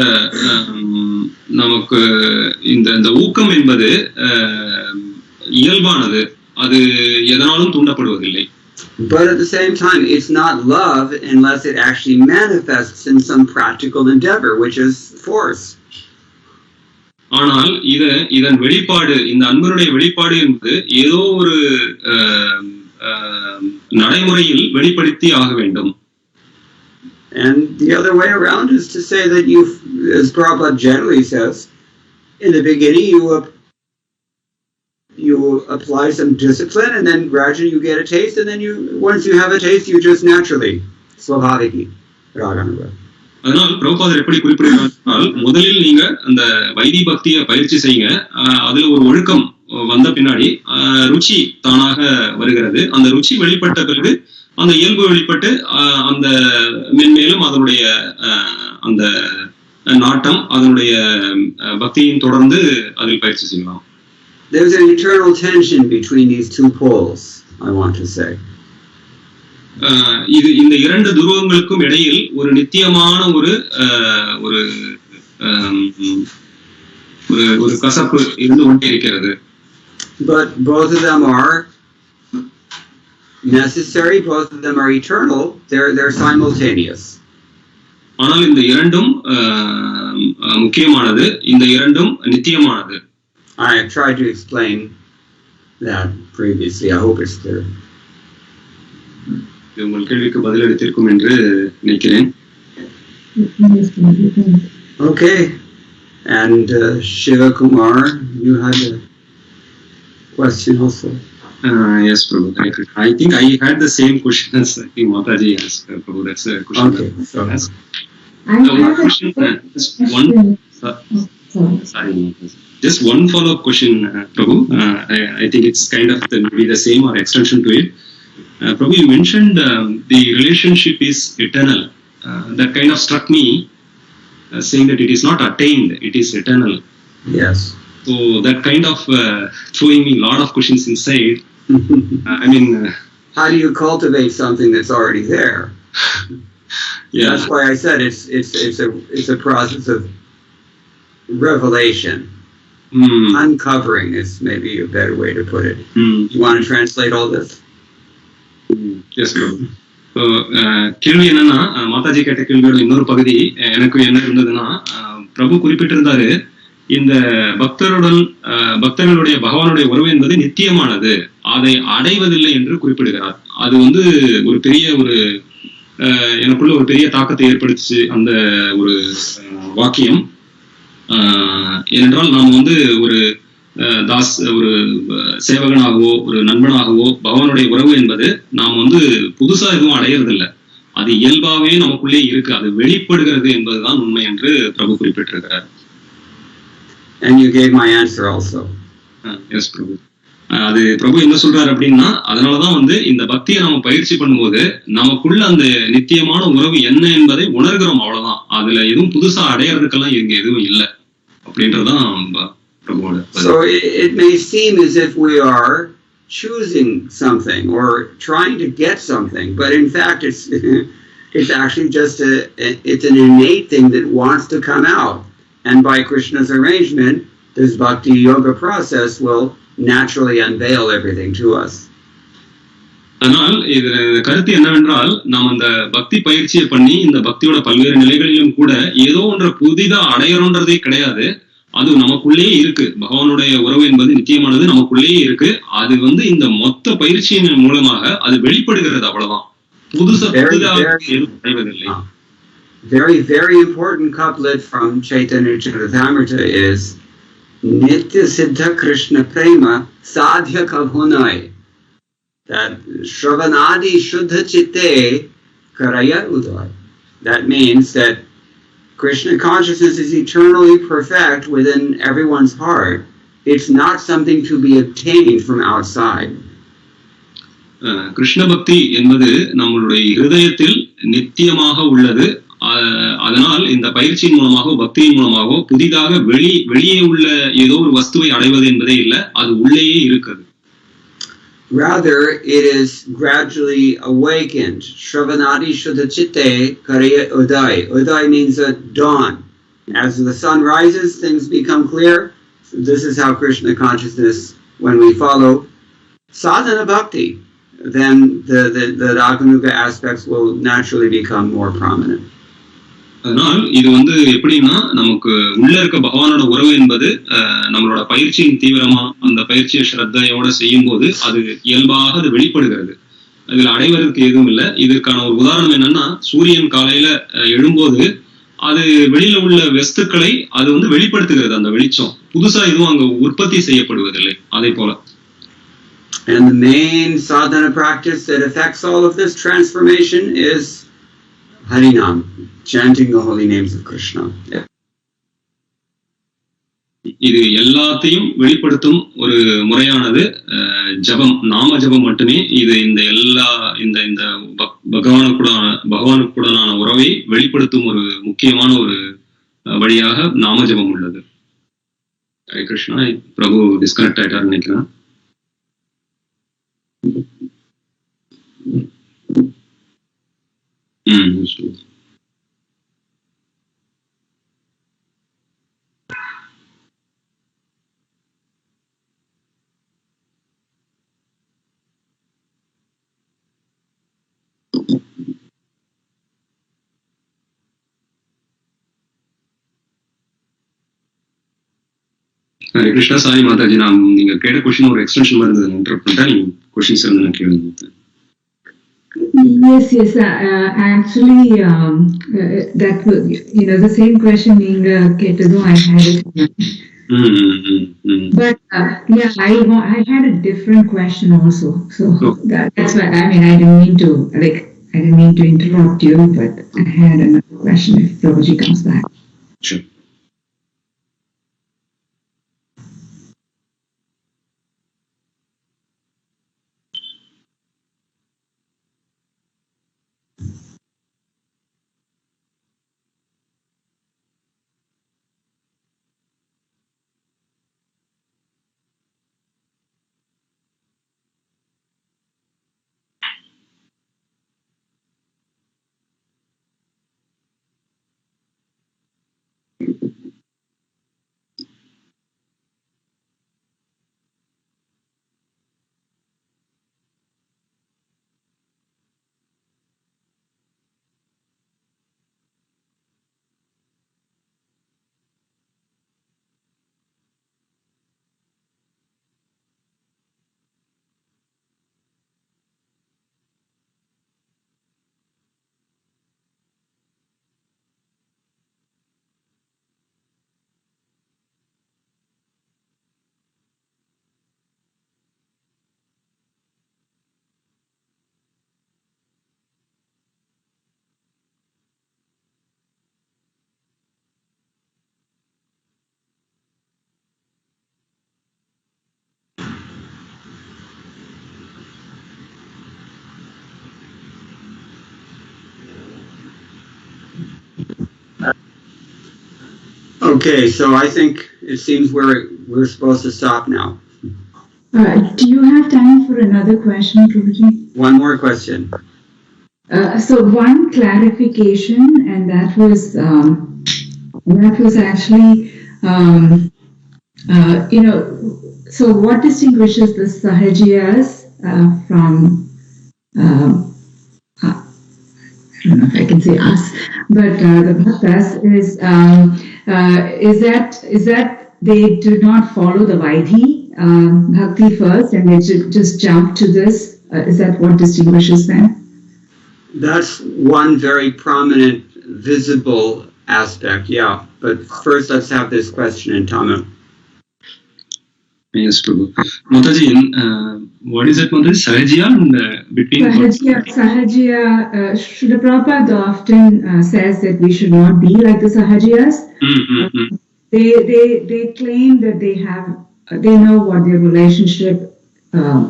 A: நமக்கு இந்த ஊக்கம் என்பது இயல்பானது, அது எதனாலும் தூண்டப்படுவதில்லை.
B: But at the same time, it's not love unless it actually manifests in some practical endeavor, which is force.
A: ஆனால் இதன் வெளிப்பாடு, இந்த அன்பினுடைய வெளிப்பாடு என்பது ஏதோ ஒரு நடைமுறையில் வெளிப்படுத்தி ஆக வேண்டும்.
B: And the other way around is to say that as Prabhupada generally says, in the beginning you apply some discipline, and then gradually you get a taste, and then once you have a taste, you just naturally swabhaviki raganuga.
A: அதனால் பிரபுபாதர் எப்படி குறிப்பிடுகிறார், முதலில் நீங்க அந்த வைதி பக்தியை பயிற்சி செய்யுங்க, அதுல ஒரு ஒழுக்கம் வந்த பின்னாடி ருச்சி தானாக வருகிறது. அந்த ருச்சி வெளிப்பட்ட பிறகு அந்த இயல்பு வெளிப்பட்டு அந்த மென்மேலும் அதனுடைய அந்த நாட்டம் அதனுடைய பக்தியின் தொடர்ந்து அதில் பயிற்சி செய்யலாம்.
B: There's an eternal tension between these two poles, I want to say.
A: இந்த இரண்டு துருவங்களுக்கும் இடையில் ஒரு நித்தியமான ஒரு கசப்பு இருந்து கொண்டே இருக்கிறது.
B: But both of them are necessary, both of them are eternal, they're simultaneous.
A: ஆனால் இந்த இரண்டும் முக்கியமானது, இந்த இரண்டும் நித்தியமானது.
B: I have tried to explain that previously. I hope it's clear.
A: உங்கள் கேள்விக்கு பதிலளித்திருக்கும் என்று நினைக்கிறேன்.
B: Okay, and Shiva Kumar, you had a question also.
A: Yes, Prabhu. I think I had the same question as I think Mataji asked, Prabhu. That's a question.
B: Okay, so
C: I have
A: sorry, just one follow-up question, Prabhu. I think it's kind of maybe the same or extension to it. Prabhu, you mentioned the relationship is eternal. That kind of struck me, saying that it is not attained, it is eternal.
B: Yes.
A: So that kind of throwing me a lot of questions inside. I mean,
B: how do you cultivate something that's already there?
A: Yeah.
B: That's why I said it's a process of revelation. Uncovering is maybe a better way to put it. You want to translate all this?
A: Yes, bro. So, கேள்வி என்னன்னா, மாதாஜி கேட்ட கேள்வியோட இன்னொரு பகுதி எனக்கு என்ன இருந்ததுன்னா, பிரபு குறிப்பிட்டிருந்தாரு, இந்த பக்தர்களுடைய பகவானுடைய உறவு என்பது நித்தியமானது, அதை அடைவதில்லை என்று குறிப்பிடுகிறார். அது ஒரு பெரிய எனக்குள்ள ஒரு பெரிய தாக்கத்தை ஏற்படுத்துச்சு அந்த ஒரு வாக்கியம். ஏனென்றால் நாம் ஒரு ஒரு சேவகனாகவோ ஒரு நண்பனாகவோ பகவானுடைய உறவு என்பது நாம் புதுசா எதுவும் அடையறதில்லை, அது இயல்பாவே நமக்குள்ளே இருக்கு, அது வெளிப்படுகிறது என்பதுதான் உண்மை என்று பிரபு குறிப்பிட்டிருக்கிறார்.
B: And you gave my answer also.
A: Yes, பிரபு. அது பிரபு என்ன சொல்றாரு அப்படின்னா, அதனாலதான் இந்த பக்தியை நாம பயிற்சி பண்ணும்போது நமக்குள்ள அந்த நித்தியமான உறவு என்ன என்பதை உணர்கிறோம், அவ்வளவுதான். அதுல எதுவும் புதுசா அடையறதுக்கெல்லாம் இங்க எதுவும் இல்லை அப்படின்றதான் பிரபுவோட.
B: So it may seem as if we are choosing something or trying to get something, but in fact it's actually just it's an innate thing that wants to come out, and by Krishna's arrangement this bhakti yoga process will naturally unveil everything to us.
A: ஆனால் இது கருத்து என்னவென்றால், நாம் அந்த பக்தி பயிற்சியை பண்ணி இந்த பக்தியோட பல்வேறு நிலைகளிலும் கூட ஏதோ ஒன்றை புதிதா அடையறோன்றதே கிடையாது, அது நமக்குள்ளேயே இருக்கு. பகவானுடைய உறவு என்பது நித்தியமானது, நமக்குள்ளேயே இருக்கு. அது இந்த மொத்த பயிற்சியின் மூலமாக அது வெளிப்படுகிறது, அவ்வளவுதான். புதுதாக அடைவதில்லை.
B: Very, very important couplet from Chaitanya Charitamrita is Nitya Siddha Krishna Prema Sadhya Kabhunai. That Shravanadi Shuddha Chitte Karaya Uday. That means that Krishna consciousness is eternally perfect within everyone's heart. It's not something to be obtained from outside.
A: Krishna பக்தி என்பது நம்மளுடைய இருதயத்தில் நித்தியமாக உள்ளது. அதனால் இந்த பயிற்சியின் மூலமாகவோ பக்தியின் மூலமாகவோ புதிதாக வெளியே உள்ள ஏதோ ஒரு வஸ்துவை அடைவது என்பதே இல்லை, அது உள்ளேயே இருக்குது.
B: Rather, it is gradually awakened. Shravanadi Shuddha Chitte Karaya Uday. Uday means a dawn. As the sun rises, things become clear. So this is how Krishna consciousness, when we follow sadhana bhakti, then the Raganuga aspects will naturally become more prominent.
A: அதனால் இது எப்படின்னா, நமக்கு உள்ள இருக்க பகவானோட உறவு என்பது நம்மளோட பயிற்சியின் தீவிரமா அந்த பயிற்சியை ஸ்ரத்தையோட செய்யும் போது அது இயல்பாக அது வெளிப்படுகிறது. இதுல அடைவதற்கு எதுவும் இல்லை. இதற்கான ஒரு உதாரணம் என்னன்னா, சூரியன் காலையில எழும்போது அது வெளியில உள்ள வஸ்துக்களை அது வெளிப்படுத்துகிறது. அந்த வெளிச்சம் புதுசா எதுவும் அங்க உற்பத்தி செய்யப்படுவதில்லை. அதே போல
B: And the main sadhana practice that affects all of this transformation is Harinam, chanting the holy names of Krishna.
A: இது எல்லாத்தையும் வெளிப்படுத்தும் ஒரு முறையானது ஜபம், நாம ஜபம் மட்டுமே. இது இந்த பகவானுக்குடனான உறவை வெளிப்படுத்தும் ஒரு முக்கியமான ஒரு வழியாக நாம ஜபம் உள்ளது. ஹரே கிருஷ்ணா. பிரபு டிஸ்கனெக்ட் ஆயிட்டாரு நினைக்கிறேன். ஹரே கிருஷ்ணா. சாரி மாதாஜி, நீங்க கேட்ட கொஸ்டின் ஒரு எக்ஸ்டென்ஷன் மாதிரி இருந்தது, இன்டரப்ட் பண்ணிட்டேன். நீங்க கொஸ்டின்ஸ் இருந்து கேளுங்க.
C: Yes. Actually, that was, the same question Ninga Ketadu, I had it. But yeah, I had a different question also. So that's why, I didn't mean to interrupt you, but I had another question if Prabhuji comes back.
A: Sure.
B: Okay, so I think it seems we're supposed to stop now.
C: Do you have time for another question, Prabhuji?
B: One more question.
C: So one clarification, and that was actually, so what distinguishes the Sahajiyas from, I don't know if I can say us, but the Bhaktas is that they do not follow the Vaidhi Bhakti first, and they just jump to this. Is that what distinguishes them?
B: That's one very prominent, visible aspect, yeah. But first, let's have this question in Tamil.
A: Yes, Prabhu. Mataji, what is it, Mataji? Sahajiya and between...
C: Sahajiya, Srila Prabhupada often says that we should not be like the Sahajiyas. They claim that they know what their relationship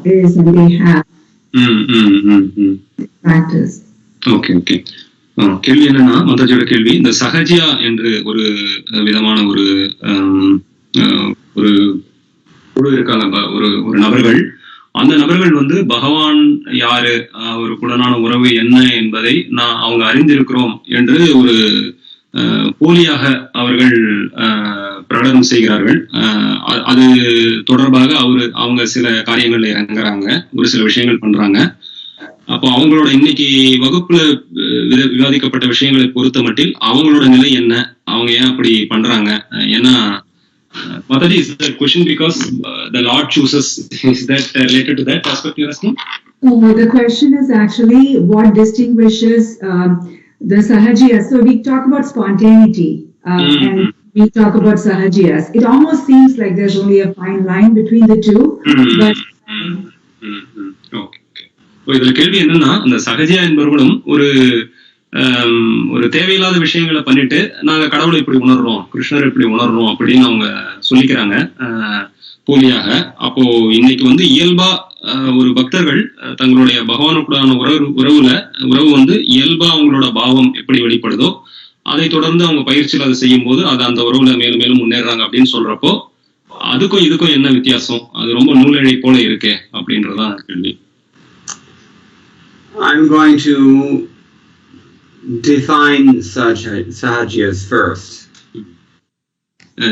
C: is, and they have practice.
A: Okay. கேள்வி என்னன்னா, மதாஜியோட கேள்வி, இந்த சஹஜியா என்று ஒரு விதமான ஒரு குழு இருக்காங்க, ஒரு நபர்கள். அந்த நபர்கள் வந்து பகவான் யாரு, அவருக்குடனான உறவு என்ன என்பதை அவங்க அறிந்திருக்கிறோம் என்று ஒரு போலியாக அவர்கள் பிரகடனம் செய்கிறார்கள். அது தொடர்பாக அவங்க சில காரியங்கள்ல இறங்குறாங்க, ஒரு சில விஷயங்கள் பண்றாங்க. அப்போ அவங்களோட இன்னைக்கு வகுப்புல விவாதிக்கப்பட்ட விஷயங்களை பொறுத்த மட்டில் அவங்களோட நிலை என்ன, அவங்க ஏன் அப்படி பண்றாங்க? ஏன்னா Mataji, is that question because the Lord chooses? Is that related to that aspect you're asking?
C: The question is actually what distinguishes the Sahajiyas. So we talk about spontaneity and we talk about Sahajiyas. It almost seems like there's only a fine line between the two. But
A: Okay. இதுல கேள்வி என்னன்னா, அந்த சகஜியா என்பவர்களும் ஒரு தேவையில்லாத விஷயங்களை பண்ணிட்டு நாங்க கடவுளை இப்படி உணர்றோம், கிருஷ்ணர் இப்படி உணர்றோம் அப்படின்னு அவங்க சொல்லிக்கிறாங்க போலியாக. அப்போ இன்னைக்கு வந்து இயல்பா ஒரு பக்தர்கள் தங்களுடைய பகவானுக்குடான உறவு வந்து இயல்பா அவங்களோட பாவம் எப்படி வெளிப்படுதோ அதை தொடர்ந்து அவங்க பயிற்சியில் அதை செய்யும் போது அது அந்த உறவுல மேலும் மேலும் முன்னேறாங்க அப்படின்னு சொல்றப்போ அதுக்கும் இதுக்கும் என்ன வித்தியாசம்? அது ரொம்ப நூலிழை போல இருக்கே அப்படின்றதான் கேள்வி.
B: I'm going to define Sahajiyas first.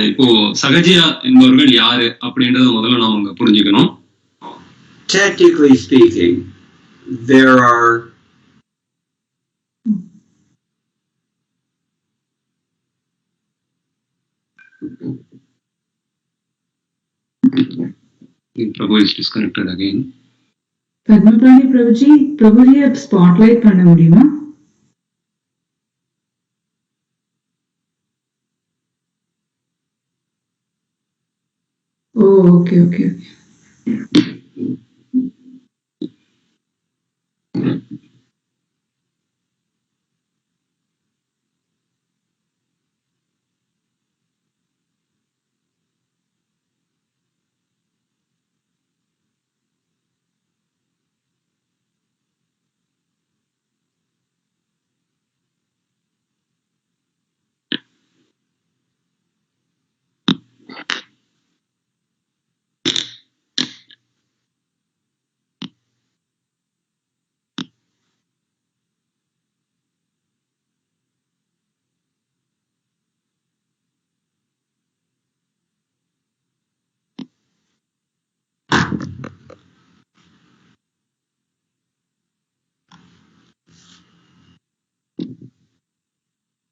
A: இப்போ சகஜியா என்பவர்கள் யாரு அப்படின்றத முதல்ல நாம புரிஞ்சுக்கணும்.
B: Technically speaking, there are
A: Prabhu is disconnected again.
C: Padmapani Prabhuji, Prabhuji spotlight பண்ண முடியுமா? Oh, okay.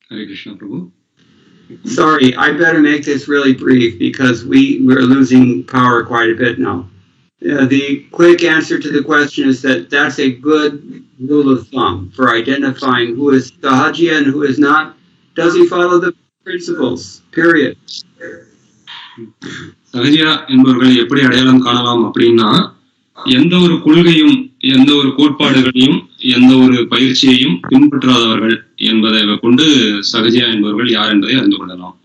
A: Hare Krishna, Prabhu.
B: Sorry, I better make this really brief because we're losing power quite a bit now. The quick answer to the question is that's a good rule of thumb for identifying who is Sahajiya and who is not. Does he follow the principles? Period.
A: சகஜியா என்பவர்களை எப்படி அடையாளம் காணலாம் அப்படின்னா, எந்த ஒரு கொள்கையும் எந்த ஒரு கோட்பாடுகளையும் எந்த ஒரு பயிற்சியையும் பின்பற்றாதவர்கள் என்பதை கொண்டு சகஜியா என்பவர்கள் யார் என்பதை அறிந்து கொள்ளலாம்.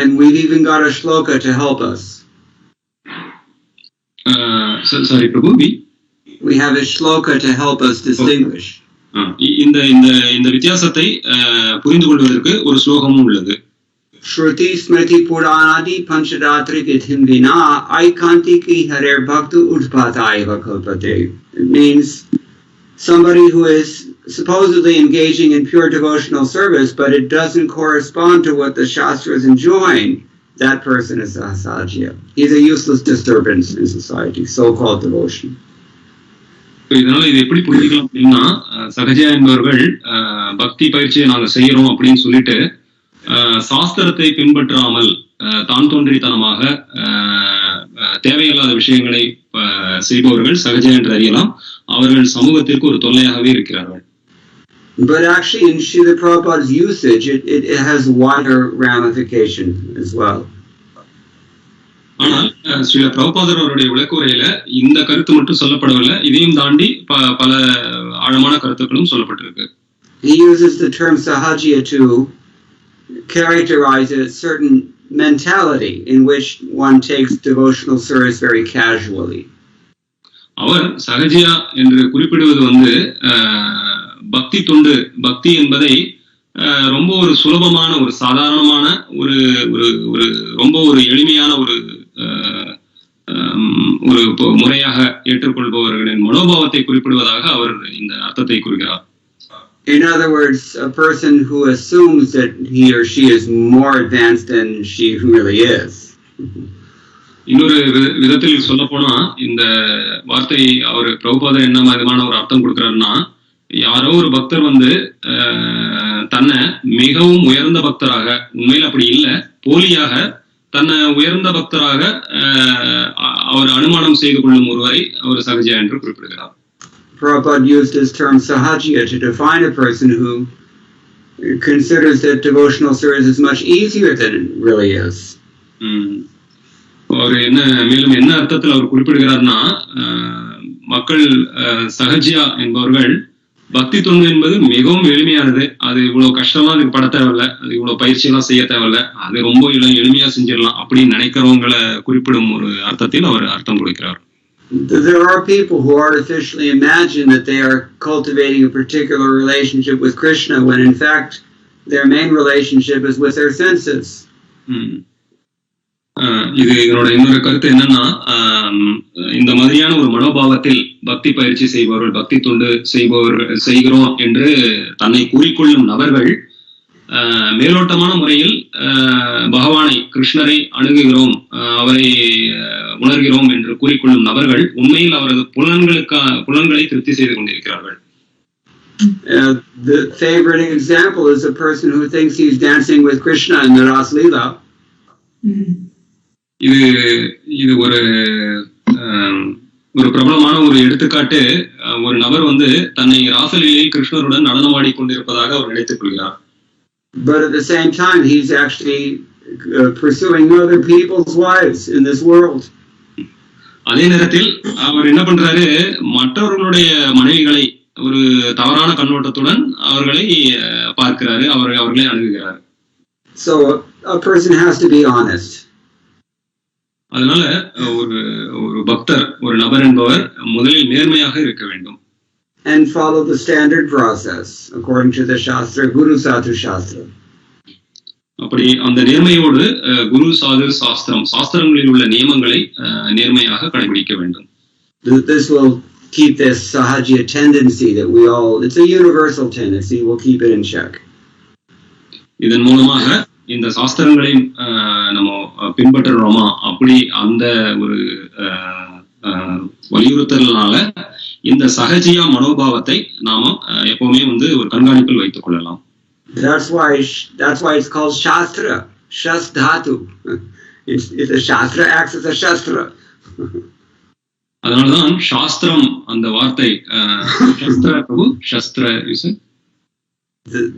B: And we've even got a shloka to help us.
A: Sorry, Prabhu.
B: We have a shloka to help us distinguish.
A: இந்த வித்தியாசத்தை புரிந்து கொள்வதற்கு ஒரு ஸ்லோகமும் உள்ளது.
B: Shruti Smriti Puranadi Panchadatri Vidhim Vina Aikantiki Harer Bhaktu Utpataiva Kalpate. It means somebody who is supposedly engaging in pure devotional service, but it doesn't correspond to what the Shastras enjoin. That person is a Sahajya. He's a useless disturbance in society, so-called devotion.
A: இதனால இது எப்படி புரிஞ்சுக்கலாம் அப்படின்னா, சகஜா என்பவர்கள் பக்தி பயிற்சியை நாங்க செய்யறோம் அப்படின்னு சொல்லிட்டு சாஸ்திரத்தை பின்பற்றாமல் தான் தோன்றித்தனமாக தேவையில்லாத விஷயங்களை செய்பவர்கள் சகஜா என்று அறியலாம். அவர்கள் சமூகத்திற்கு ஒரு தொல்லையாகவே இருக்கிறார்கள்.
B: But actually, in Srila Prabhupada's usage, it has wider ramification as well.
A: ஆனால் ஸ்ரீல பிரபுபாதர் அவருடைய விளக்குரையில இந்த கருத்து மட்டும் சொல்லப்படவில்லை, இதையும் தாண்டி பல ஆழமான கருத்துக்களும் சொல்லப்பட்டிருக்கு.
B: He uses the term Sahaja to characterize a certain mentality in which one takes devotional service very casually.
A: அவர் சகஜியா என்று குறிப்பிடுவது வந்து பக்தி தொண்டு, பக்தி என்பதை ரொம்ப ஒரு சுலபமான, ஒரு சாதாரணமான, ஒரு ஒரு ரொம்ப ஒரு எளிமையான ஒரு முறையாக ஏற்றுக்கொள்பவர்களின் மனோபாவத்தை குறிப்பிடுவதாக அவர் இந்த அர்த்தத்தை கூறுகிறார்.
B: In other words, a person who assumes that he or she is more advanced than she really is.
A: இன்னொரு விதத்தில் சொல்ல போனா, இந்த வார்த்தை அவர் பிரபுபாதர் என்ன மாதிரியான ஒரு அர்த்தம் கொடுக்கிறாருன்னா, யாரோ ஒரு பக்தர் வந்து தன்னை மிகவும் உயர்ந்த பக்தராக, உண்மையில் அப்படி இல்லை, போலியாக தன்னை உயர்ந்த பக்தராக அவர் அனுமானம் செய்து கொள்ளும் ஒருவரை அவர் சகஜா என்று குறிப்பிடுகிறார்.
B: Prabhupada used his term Sahajya to define a person who considers that devotional service is much easier than it really is.
A: அவர் மேலும் என்ன அர்த்தத்தில் அவர் குறிப்பிடுகிறார்னா, மக்கள் சகஜியா என்பவர்கள் பக்தி தொண்டு என்பது மிகவும் எளிமையானது, அது இவ்வளவு கஷ்டமா அதுக்கு பட தேவையில்லை, அது இவ்வளவு பயிற்சியெல்லாம் செய்ய தேவையில்லை, அது ரொம்ப எளிமையா செஞ்சிடலாம் அப்படின்னு நினைக்கிறவங்களை குறிப்பிடும் ஒரு அர்த்தத்தில் அவர் அர்த்தம் கொடுக்கிறார்.
B: There are people who artificially imagine that they are cultivating a particular relationship with Krishna when in fact their main relationship is with their senses.
A: இது இதனோட இன்னொரு கருத்து என்னன்னா, இந்த மாதிரியான ஒரு மனோபாவத்தில் பக்தி பயிற்சி செய்பவர்கள், பக்தி தொண்டு செய்கிறோம் என்று தன்னை கூறிக்கொள்ளும் நபர்கள் மேலோட்டமான முறையில் பகவானை, கிருஷ்ணரை அணுகுகிறோம், அவரை உணர்கிறோம் என்று கூறிக்கொள்ளும் நபர்கள் உண்மையில் அவரது புலன்களை திருப்தி செய்து கொண்டிருக்கிறார்கள்.
B: The favorite example is a person who thinks he's dancing with Krishna in the Ras Leela.
A: இது ஒரு பிரபலமான ஒரு எடுத்துக்காட்டு. ஒரு நபர் வந்து தன்னை ராசலீலையில் கிருஷ்ணருடன் நடனமாடி கொண்டிருப்பதாக அவர் நினைத்துக் கொள்கிறார்.
B: But at the same time, he's actually pursuing other people's wives in this world.
A: அதே நேரத்தில் அவர் என்ன பண்றாரு, மற்றவர்களுடைய மனைவிகளை ஒரு தவறான கண்ணோட்டத்துடன் அவர்களை பார்க்கிறாரு, அவர்களை அணுகுகிறார்.
B: So a person has to be honest.
A: அதனால ஒரு பக்தர், ஒரு நபர் என்பவர் முதலில் நேர்மையாக இருக்க வேண்டும்.
B: And follow the standard process according to the Shastra, Guru Sadhu Shastra.
A: அப்படி அந்த நேர்மையோடு குரு சாது சாஸ்திரம், சாஸ்திரங்களில் உள்ள நியமங்களை நேர்மையாக கடைபிடிக்க வேண்டும்.
B: This will keep this Sahaja tendency that we all, it's a universal tendency, we'll keep it in check.
A: இதன் மூலமாக இந்த சாஸ்திரங்களை நம்ம பின்பற்றுறோமா அப்படி அந்த ஒரு வலியுறுத்தல்னால இந்த சகஜியா மனோபாவத்தை நாம எப்பவுமே வந்து ஒரு கண்காணிப்பில் வைத்துக் கொள்ளலாம்.
B: That's why it's called Shastra, Shasdhatu. It's a Shastra acts as a Shastra.
A: அதனாலதான் சாஸ்திரம் அந்த வார்த்தை சஸ்திர பிரபு சஸ்திர.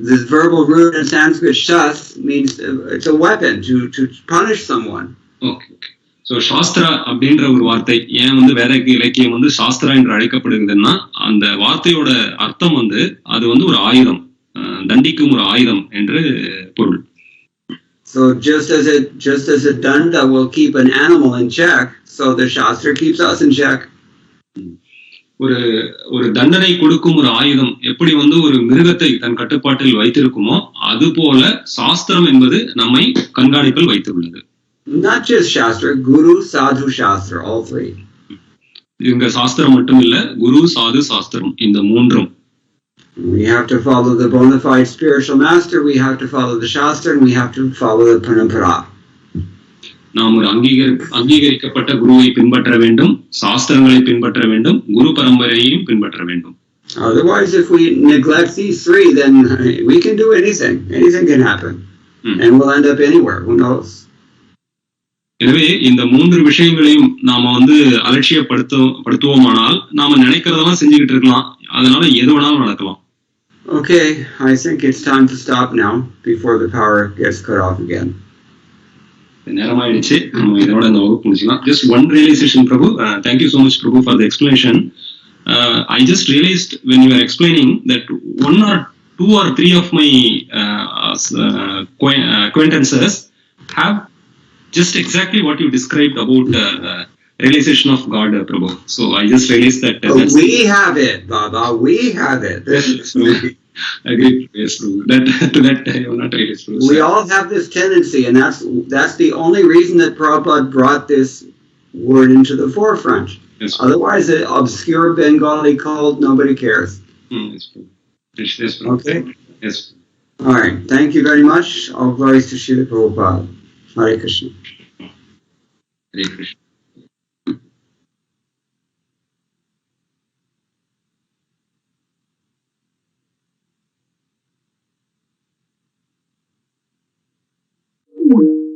B: This verbal root in Sanskrit shas means it's a weapon to punish someone.
A: Okay. So Sastra அப்படின்ற ஒரு வார்த்தை ஏன் வந்து வேற இலக்கியம் வந்து சாஸ்திரா என்று அழைக்கப்படுகிறதுன்னா, அந்த வார்த்தையோட அர்த்தம் வந்து அது வந்து ஒரு ஆயுதம், தண்டிக்கும் ஒரு ஆயுதம் என்று பொருள்.
B: So just as a danda will keep an animal in check, so the Shastra keeps us in check.
A: ஒரு ஒரு தண்டனை கொடுக்கும் ஒரு ஆயுதம் எப்படி வந்து ஒரு மிருகத்தை தன் கட்டுப்பாட்டில் வைத்திருக்குமோ அது போல சாஸ்திரம் என்பது நம்மை கண்காணிப்பில் வைத்துள்ளது.
B: Not just Shastra, Guru, Sadhu, Shastra, all three.
A: இங்க சாஸ்திரம் மட்டும் இல்ல, குரு, சாது, சாஸ்திரம் இந்த மூன்றும்.
B: We have to follow the bona fide spiritual master, we have to follow the Shastra, and we have to follow the Parampara.
A: நாம் ஒரு அங்கீகரிக்கப்பட்ட குருவை பின்பற்ற வேண்டும், சாஸ்திரங்களை பின்பற்ற வேண்டும், குரு பரம்பரையையும் பின்பற்ற வேண்டும்.
B: Otherwise, if we neglect these three, then we can do anything. Anything can happen. And we'll end up anywhere. Who knows?
A: எனவே இந்த மூன்று விஷயங்களையும் நாம வந்து அலட்சியப்படுத்துவோமானால் நாம நினைக்கிறதெல்லாம் செஞ்சுக்கிட்டு இருக்கலாம், அதனால எது வேணாலும் நடக்கலாம்.
B: Okay, I think it's time to stop now before the power gets cut off again.
A: நேரமாயிடுச்சு, நம்ம இதோட இந்த வகுப்பு முடிச்சுக்கலாம். Just one realization, Prabhu. Thank you so much, Prabhu, for the explanation. I just realized when you were explaining that 1 or 2 or 3 of my acquaintances have just exactly what you described about realization of God, Prabhu. So I just realized that
B: we have it, Baba. We have it.
A: Agree. Yes, Prabhu. To that I have not realized, Prabhu.
B: We all have this tendency, and that's the only reason that Prabhupada brought this word into the forefront.
A: Yes,
B: otherwise, the obscure Bengali cult, nobody cares.
A: Yes, Prabhu. Yes, Prabhu.
B: Okay.
A: Yes.
B: All right. Thank you very much. All glories to Srila Prabhupada. Hare Krishna.
A: Hare Krishna.
C: Mm-hmm.